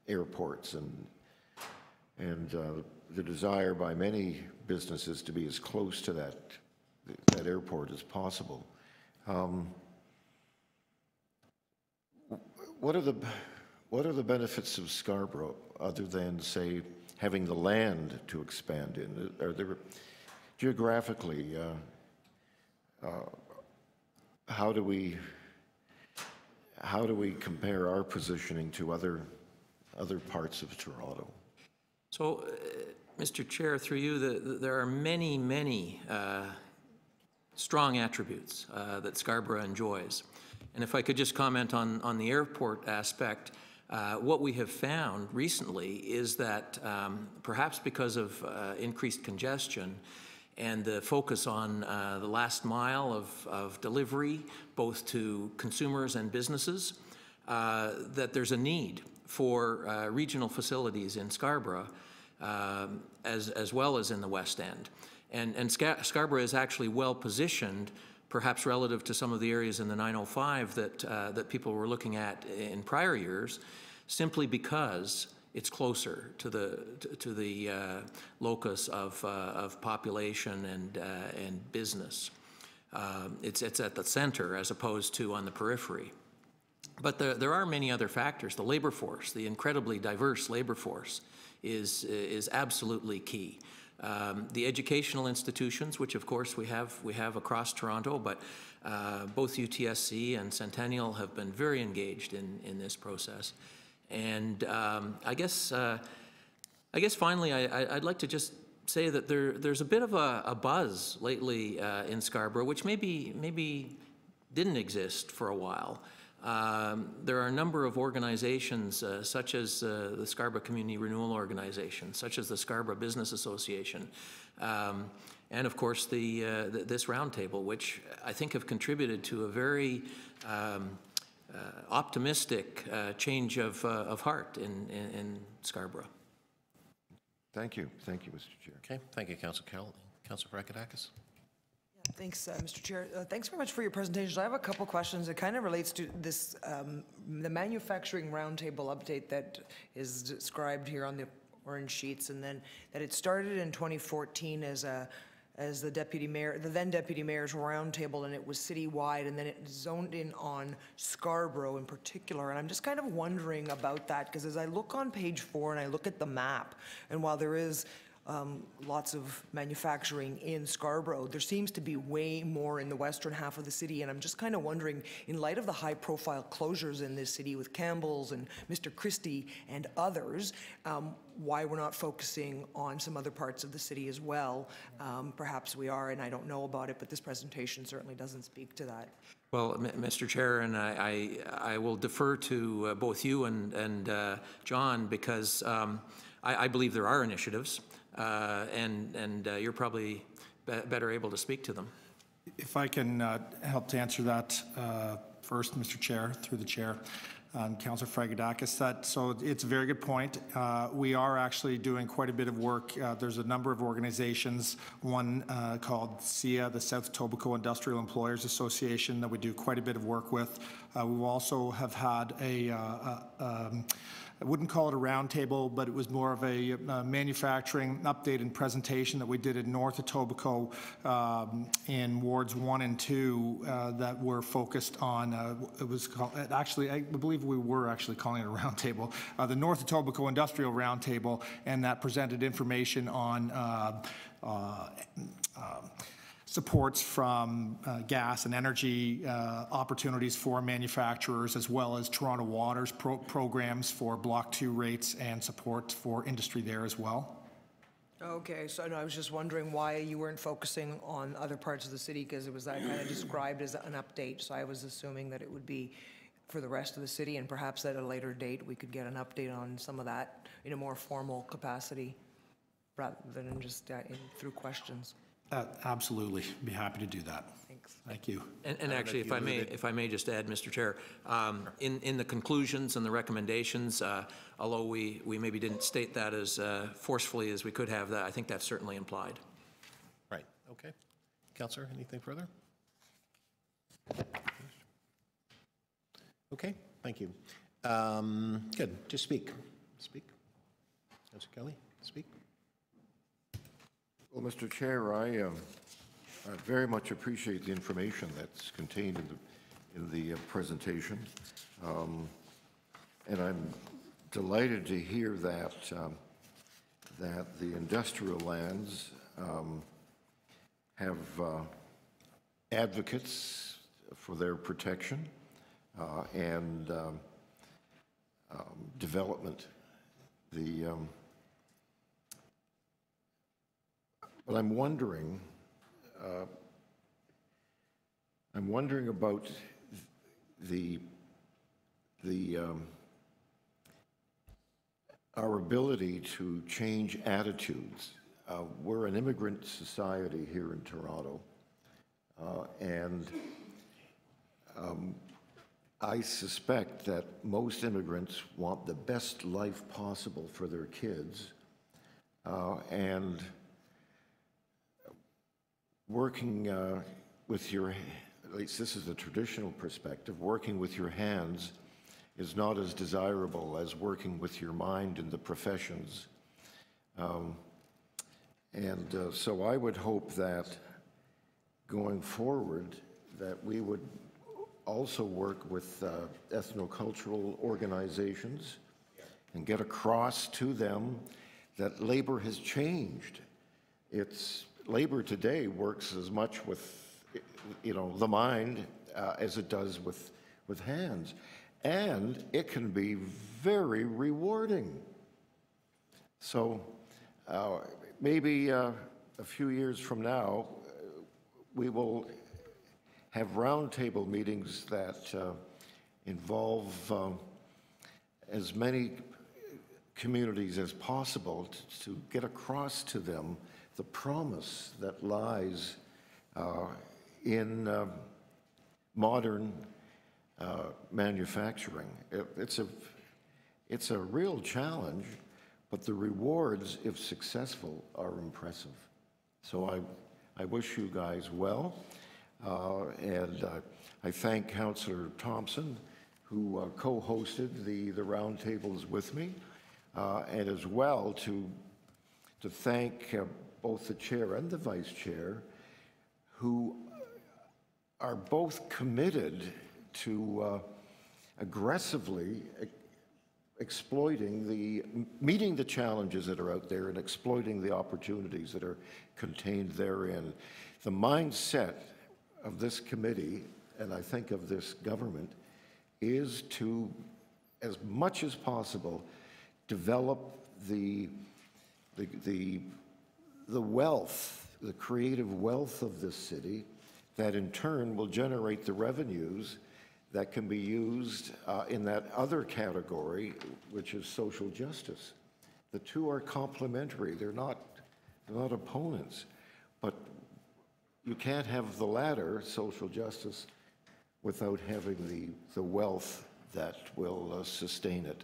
airports and the desire by many businesses to be as close to that airport as possible. What are the benefits of Scarborough other than, say, having the land to expand in? Are there geographically? How do we compare our positioning to other parts of Toronto? So, Mr. Chair, through you, there are many strong attributes that Scarborough enjoys. And if I could just comment on the airport aspect, what we have found recently is that perhaps because of increased congestion and the focus on the last mile of delivery, both to consumers and businesses, that there's a need for regional facilities in Scarborough as well as in the West End. And Scarborough is actually well positioned, perhaps relative to some of the areas in the 905 that people were looking at in prior years, simply because it's closer to the locus of population and business. It's at the center as opposed to on the periphery. But there are many other factors. The labor force, the incredibly diverse labor force, is absolutely key. The educational institutions, which of course we have across Toronto, but both UTSC and Centennial have been very engaged in this process. And I guess finally, I'd like to just say that there's a bit of a buzz lately in Scarborough, which maybe didn't exist for a while, there are a number of organizations, such as the Scarborough Community Renewal Organization, such as the Scarborough Business Association, and of course this roundtable, which I think have contributed to a very optimistic change of heart in Scarborough. Thank you, Mr. Chair. Okay, thank you, Councillor Kelly. Councillor Varadakis. Thanks, Mr. Chair. Thanks very much for your presentation. I have a couple questions. It kind of relates to this, the manufacturing roundtable update that is described here on the orange sheets, and then that it started in 2014 as the deputy mayor, the then deputy mayor's roundtable, and it was citywide, and then it zoned in on Scarborough in particular. And I'm just kind of wondering about that, because as I look on page 4 and I look at the map, and while there is lots of manufacturing in Scarborough, there seems to be way more in the western half of the city, and I'm just kind of wondering, in light of the high-profile closures in this city with Campbell's and Mr. Christie and others, why we're not focusing on some other parts of the city as well. Perhaps we are, and I don't know about it, but this presentation certainly doesn't speak to that. Well, Mr. Chair, and I will defer to both you and John, because I believe there are initiatives, and you're probably better able to speak to them. If I can help to answer that first, Mr. Chair, through the chair, Councillor Fragadakis, so it's a very good point. We are actually doing quite a bit of work. There's a number of organizations, one called SIA, the South Etobicoke Industrial Employers Association, that we do quite a bit of work with. We also have had I wouldn't call it a roundtable, but it was more of a manufacturing update and presentation that we did in North Etobicoke in wards 1 and 2 that were focused on, it was called, actually, I believe we were actually calling it a roundtable, the North Etobicoke Industrial Roundtable, and that presented information on supports from gas and energy opportunities for manufacturers, as well as Toronto Water's programs for Block 2 rates and support for industry there as well. Okay, so I was just wondering why you weren't focusing on other parts of the city, because it was that kind of described as an update, so I was assuming that it would be for the rest of the city, and perhaps at a later date we could get an update on some of that in a more formal capacity rather than just through questions. Absolutely, be happy to do that. Thanks. Thank you. And actually, if I may just add, Mr. Chair, in the conclusions and the recommendations, although we maybe didn't state that as forcefully as we could have, that I think that's certainly implied. Right. Okay. Councillor, anything further? Okay. Thank you. Good. Just speak. Speak. Councillor Kelly, speak. Well, Mr. Chair, I very much appreciate the information that's contained in the presentation, and I'm delighted to hear that that the industrial lands have advocates for their protection and development. But I'm wondering about our ability to change attitudes. We're an immigrant society here in Toronto, and I suspect that most immigrants want the best life possible for their kids, and working with your, at least this is the traditional perspective, working with your hands is not as desirable as working with your mind in the professions. So I would hope that going forward that we would also work with ethnocultural organizations and get across to them that labor has changed. Labor today works as much with, the mind as it does with hands, and it can be very rewarding. So maybe a few years from now, we will have roundtable meetings that involve as many communities as possible to get across to them the promise that lies in modern manufacturing. It's a real challenge, but the rewards, if successful, are impressive. So I wish you guys well, and I thank Councillor Thompson, who co-hosted the roundtables with me, and as well to thank both the chair and the vice chair, who are both committed to aggressively meeting the challenges that are out there and exploiting the opportunities that are contained therein. The mindset of this committee, and I think of this government, is to, as much as possible, develop the wealth, the creative wealth of this city that in turn will generate the revenues that can be used in that other category, which is social justice. The two are complementary. They're not opponents. But you can't have the latter, social justice, without having the wealth that will sustain it.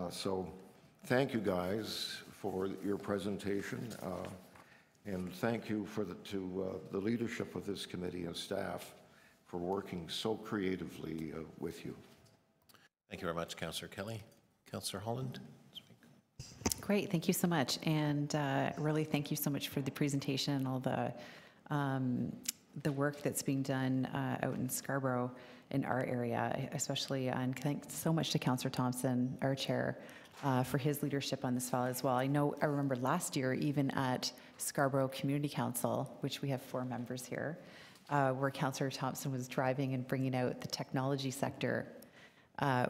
So thank you guys for your presentation, and thank you to the leadership of this committee and staff for working so creatively with you. Thank you very much, Councillor Kelly. Councillor Holland? Great, thank you so much. And really thank you so much for the presentation and all the work that's being done out in Scarborough in our area, especially, and thanks so much to Councillor Thompson, our chair, for his leadership on this file as well. I remember last year, even at Scarborough Community Council, which we have 4 members here, where Councillor Thompson was driving and bringing out the technology sector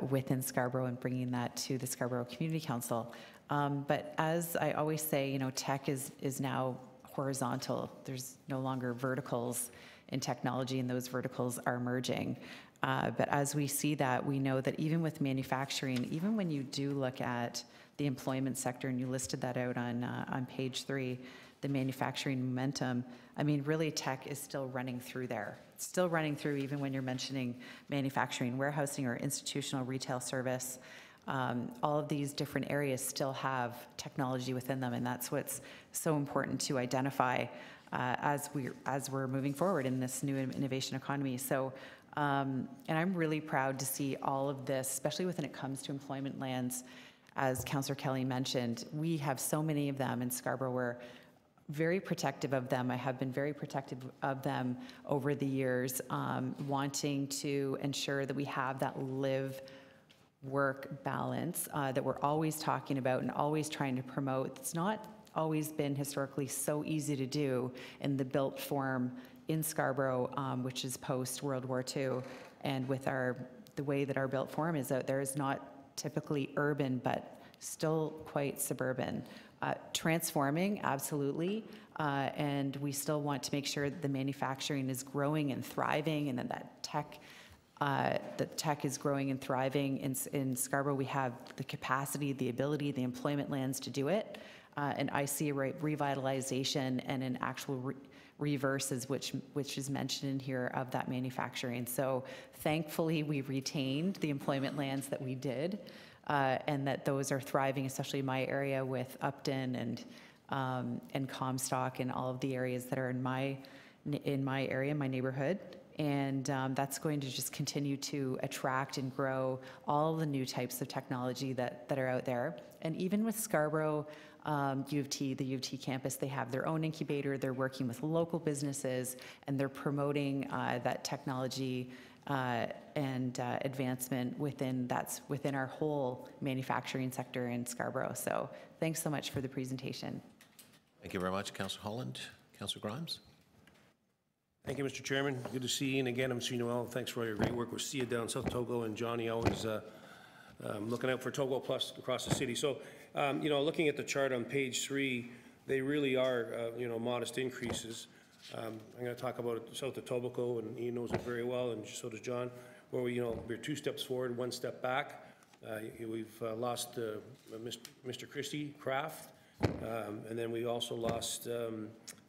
within Scarborough and bringing that to the Scarborough Community Council. But as I always say, tech is now horizontal. There's no longer verticals in technology, and those verticals are merging. But as we see that, we know that even with manufacturing, even when you do look at the employment sector, and you listed that out on page 3, the manufacturing momentum, I mean, really tech is still running through there. It's still running through even when you're mentioning manufacturing, warehousing, or institutional retail service. All of these different areas still have technology within them, and that's what's so important to identify as we're moving forward in this new innovation economy. So, and I'm really proud to see all of this, especially when it comes to employment lands. As Councillor Kelly mentioned, we have so many of them in Scarborough. We're very protective of them. I have been very protective of them over the years, wanting to ensure that we have that live-work balance that we're always talking about and always trying to promote. It's not always been historically so easy to do in the built form in Scarborough, which is post-World War II, and with the way that our built form is out there is not typically urban, but still quite suburban. Transforming, absolutely, and we still want to make sure that the manufacturing is growing and thriving, and that tech is growing and thriving. In Scarborough, we have the capacity, the ability, the employment lands to do it, and I see a revitalization and an actual reverses, which is mentioned in here, of that manufacturing. So thankfully, we retained the employment lands that we did, and that those are thriving, especially in my area with Upton and Comstock and all of the areas that are in my area, my neighborhood. And that's going to just continue to attract and grow all the new types of technology that are out there. And even with Scarborough U of T, the U of T campus, they have their own incubator. They're working with local businesses, and they're promoting that technology and advancement within our whole manufacturing sector in Scarborough. So thanks so much for the presentation. Thank you very much, Councillor Holland. Councillor Grimes? Thank you, Mr. Chairman. Good to see you. And again, I'm seeing you well. Thanks for all your great work with Sia down South Togo, and Johnny always looking out for Togo Plus across the city. So, looking at the chart on page 3, they really are, modest increases. I'm going to talk about South Etobicoke, and he knows it very well, and so does John. where we're 2 steps forward, 1 step back. We've lost Mr. Christie Kraft, and then we also lost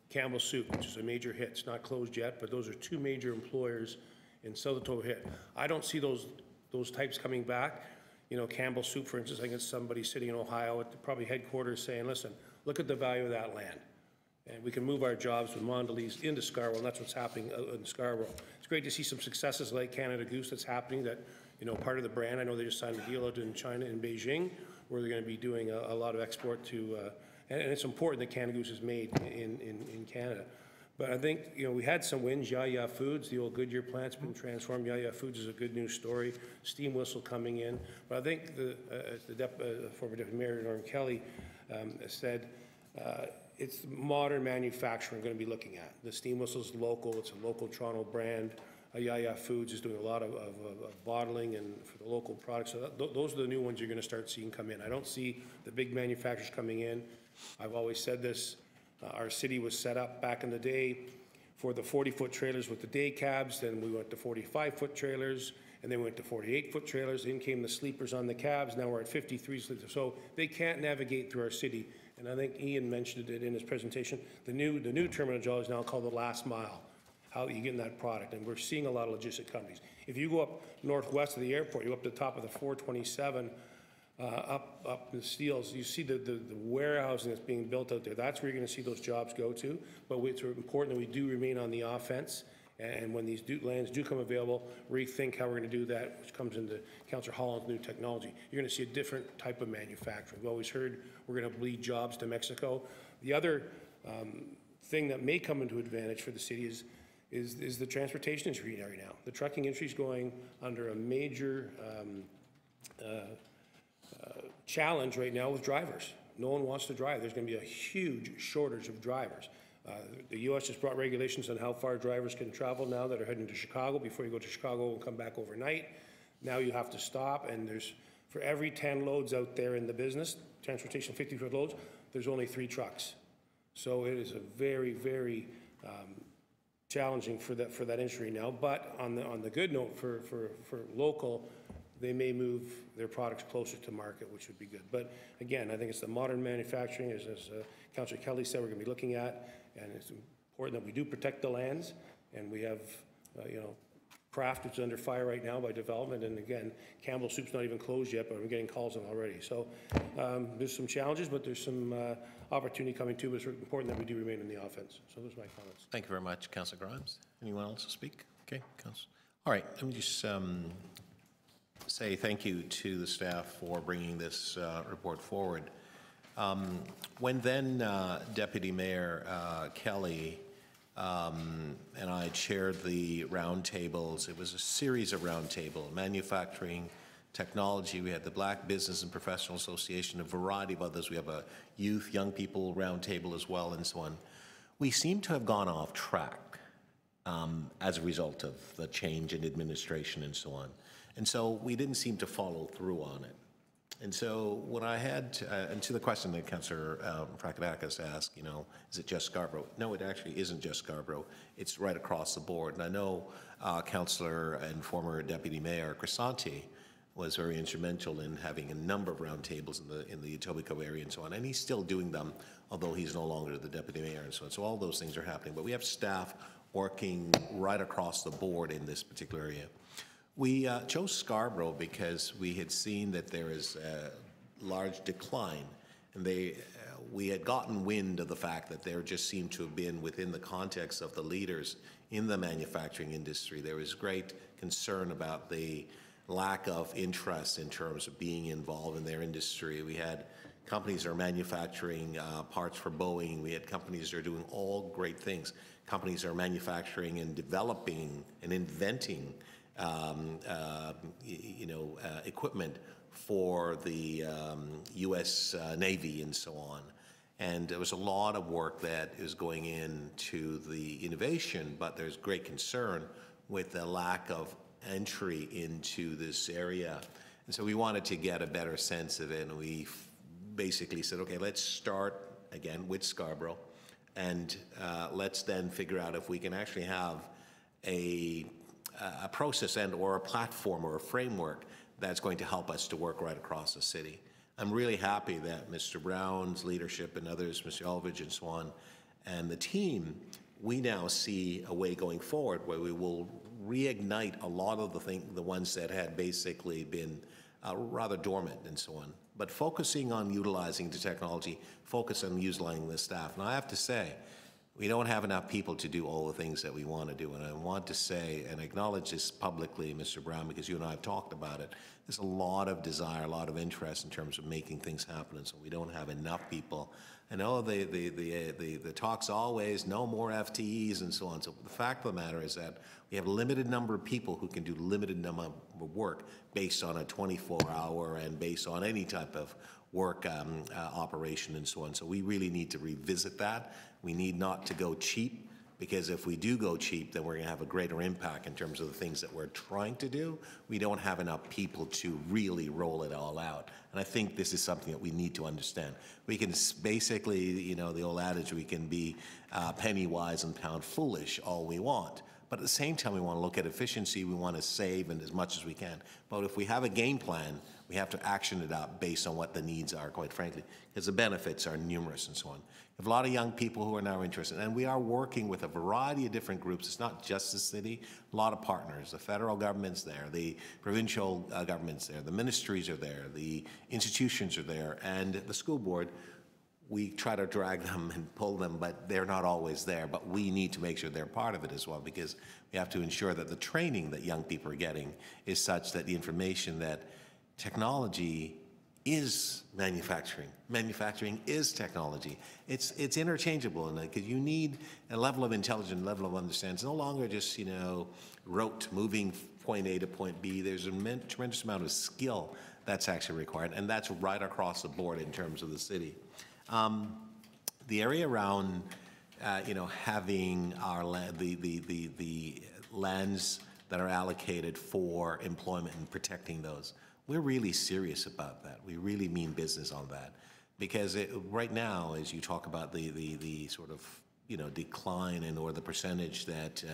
Campbell Soup, which is a major hit. It's not closed yet, but those are 2 major employers in South Etobicoke hit. I don't see those types coming back. Campbell Soup, for instance, I think it's somebody sitting in Ohio at probably headquarters saying, listen, look at the value of that land. And we can move our jobs from Mondelez into Scarborough, and that's what's happening in Scarborough. It's great to see some successes like Canada Goose that's happening, that, part of the brand. I know they just signed a deal out in China, in Beijing, where they're going to be doing a lot of export to, and it's important that Canada Goose is made in Canada. But I think, we had some wins. Ya Foods, the old Goodyear plant's been transformed. Ya Foods is a good news story. Steam Whistle coming in. But I think the former Deputy Mayor, Norm Kelly, said it's modern manufacturing we're going to be looking at. The Steam Whistle's local. It's a local Toronto brand. Ya Foods is doing a lot of bottling and for the local products. So those are the new ones you're going to start seeing come in. I don't see the big manufacturers coming in. I've always said this. Our city was set up back in the day for the 40-foot trailers with the day cabs, then we went to 45-foot trailers, and then we went to 48-foot trailers. In came the sleepers on the cabs. Now we're at 53 sleepers. So they can't navigate through our city. And I think Ian mentioned it in his presentation. The new terminology is now called the last mile, how you get in that product. And we're seeing a lot of logistic companies. If you go up northwest of the airport, you go up to the top of the 427, up the steels, you see the warehousing that's being built out there. That's where you're going to see those jobs go to. But it's important that we do remain on the offense. And when these lands do come available, rethink how we're going to do that, which comes into Councillor Holland's new technology. You're going to see a different type of manufacturing. We've always heard we're going to bleed jobs to Mexico. The other thing that may come into advantage for the city is the transportation industry right now. The trucking industry is going under a major challenge right now with drivers. No one wants to drive. There's going to be a huge shortage of drivers. The U.S. just brought regulations on how far drivers can travel now that are heading to Chicago. Before you go to Chicago and come back overnight, now you have to stop, and for every 10 loads out there in the business, transportation 50-foot loads, there's only 3 trucks. So it is a very, very challenging for that industry now. But on the good note, for local, they may move their products closer to market, which would be good. But again, I think it's the modern manufacturing, as Councillor Kelly said, we're going to be looking at, and it's important that we do protect the lands, and we have, Kraft, which is under fire right now by development, and again, Campbell Soup's not even closed yet, but I'm getting calls on already. So there's some challenges, but there's some opportunity coming too, but it's important that we do remain in the offense. So those are my comments. Thank you very much, Councillor Grimes. Anyone else to speak? Okay, Councillor. All right, let me just say thank you to the staff for bringing this report forward. When then Deputy Mayor Kelly and I chaired the roundtables, it was a series of roundtables, manufacturing, technology, we had the Black Business and Professional Association, a variety of others. We have a young people roundtable as well, and so on. We seem to have gone off track as a result of the change in administration and so on. And so we didn't seem to follow through on it. And so when I had, and to the question that Councillor Frakadakis asked, is it just Scarborough? No, it actually isn't just Scarborough. It's right across the board. And I know Councillor and former Deputy Mayor Crisanti was very instrumental in having a number of roundtables in the Etobicoke area and so on. And he's still doing them, although he's no longer the Deputy Mayor and so on. So all those things are happening. But we have staff working right across the board in this particular area. We chose Scarborough because we had seen that there is a large decline, and we had gotten wind of the fact that there just seemed to have been, within the context of the leaders in the manufacturing industry, there was great concern about the lack of interest in terms of being involved in their industry. We had companies that are manufacturing parts for Boeing. We had companies that are doing all great things. Companies that are manufacturing and developing and inventing equipment for the U.S. Navy and so on. And there was a lot of work that is going into the innovation, but there's great concern with the lack of entry into this area. And so we wanted to get a better sense of it, and we basically said, okay, let's start again with Scarborough, and let's then figure out if we can actually have a a process and or a platform or a framework that's going to help us to work right across the city. I'm really happy that Mr. Brown's leadership and others, Mr. Olvich and so on, and the team, we now see a way going forward where we will reignite a lot of the ones that had basically been rather dormant and so on. But focusing on utilizing the technology, focus on utilizing the staff. And I have to say, we don't have enough people to do all the things that we want to do. And I want to say and acknowledge this publicly, Mr. Brown, because you and I have talked about it. There's a lot of desire, a lot of interest in terms of making things happen, and so we don't have enough people. I know the talk's always no more FTEs and so on. So the fact of the matter is that we have a limited number of people who can do limited number of work based on a 24-hour and based on any type of work operation and so on. So we really need to revisit that. We need not to go cheap, because if we do go cheap, then we're going to have a greater impact in terms of the things that we're trying to do. We don't have enough people to really roll it all out. And I think this is something that we need to understand. We can basically, you know, the old adage, we can be penny wise and pound foolish all we want. But at the same time, we want to look at efficiency. We want to save and as much as we can. But if we have a game plan, we have to action it out based on what the needs are, quite frankly, because the benefits are numerous and so on. We have a lot of young people who are now interested, and we are working with a variety of different groups. It's not just the city, a lot of partners. The federal government's there, the provincial government's there, the ministries are there, the institutions are there, and the school board. We try to drag them and pull them, but they're not always there. But we need to make sure they're part of it as well, because we have to ensure that the training that young people are getting is such that the information that technology is manufacturing. Manufacturing is technology. It's interchangeable, and because you need a level of intelligence, level of understanding. It's no longer just, you know, rote moving point A to point B. There's a tremendous amount of skill that's actually required, and that's right across the board in terms of the city. The area around, you know, having our the lands that are allocated for employment and protecting those, we're really serious about that. We really mean business on that, because right now, as you talk about the sort of, you know, decline in or the percentage that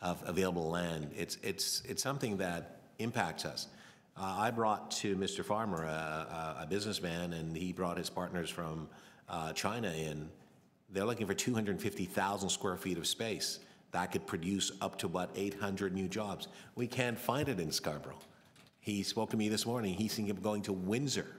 of available land, it's something that impacts us. I brought to Mr. Farmer a businessman, and he brought his partners from China in. They're looking for 250,000 square feet of space that could produce up to about 800 new jobs. We can't find it in Scarborough. He spoke to me this morning. He's thinking of going to Windsor.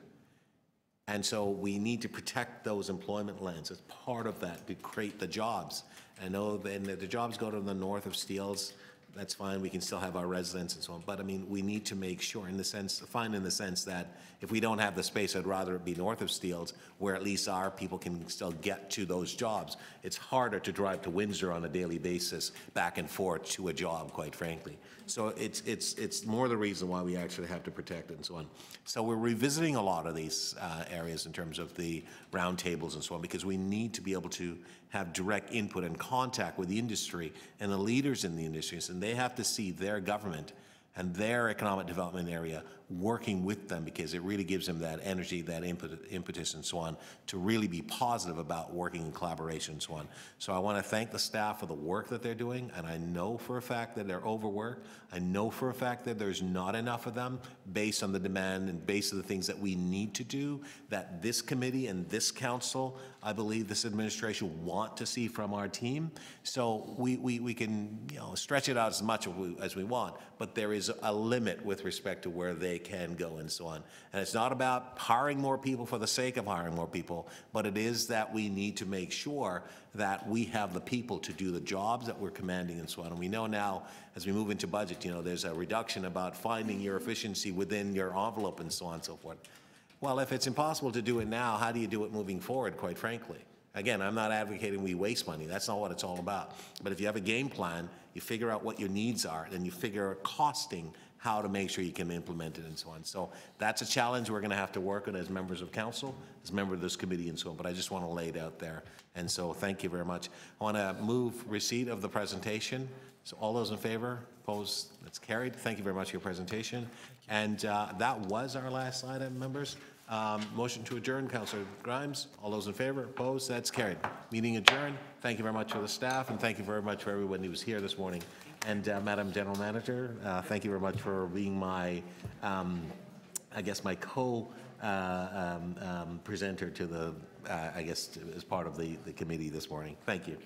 And so we need to protect those employment lands as part of that to create the jobs. I know then the jobs go to the north of Steeles. That's fine. We can still have our residents and so on. But I mean, we need to make sure in the sense that if we don't have the space, I'd rather it be north of Steeles, where at least our people can still get to those jobs. It's harder to drive to Windsor on a daily basis back and forth to a job, quite frankly. So it's more the reason why we actually have to protect it and so on. So we're revisiting a lot of these areas in terms of the roundtables and so on, because we need to be able to have direct input and contact with the industry and the leaders in the industries, and they have to see their government and their economic development area working with them, because it really gives them that energy, that impetus and so on, to really be positive about working in collaboration and so on. So I want to thank the staff for the work that they're doing, and I know for a fact that they're overworked. I know for a fact that there's not enough of them based on the demand and based on the things that we need to do, that this committee and this council, I believe this administration want to see from our team. So we can, you know, stretch it out as much as we want, but there is a limit with respect to where they can go and so on. And it's not about hiring more people for the sake of hiring more people, but it is that we need to make sure that we have the people to do the jobs that we're commanding and so on. And we know now, as we move into budget, you know, there's a reduction about finding your efficiency within your envelope and so on and so forth. Well, if it's impossible to do it now, how do you do it moving forward, quite frankly? Again, I'm not advocating we waste money. That's not what it's all about. But if you have a game plan, you figure out what your needs are, and you figure out costing, how to make sure you can implement it and so on. So that's a challenge we're going to have to work on as members of council, as members of this committee and so on, but I just want to lay it out there. And so thank you very much. I want to move receipt of the presentation. So all those in favor, opposed, that's carried. Thank you very much for your presentation. And that was our last item, members. Motion to adjourn, Councillor Grimes. All those in favor, opposed, that's carried. Meeting adjourned. Thank you very much for the staff, and thank you very much for everyone who was here this morning. And Madam General Manager, thank you very much for being my, I guess, my presenter to the, I guess, as part of the committee this morning. Thank you.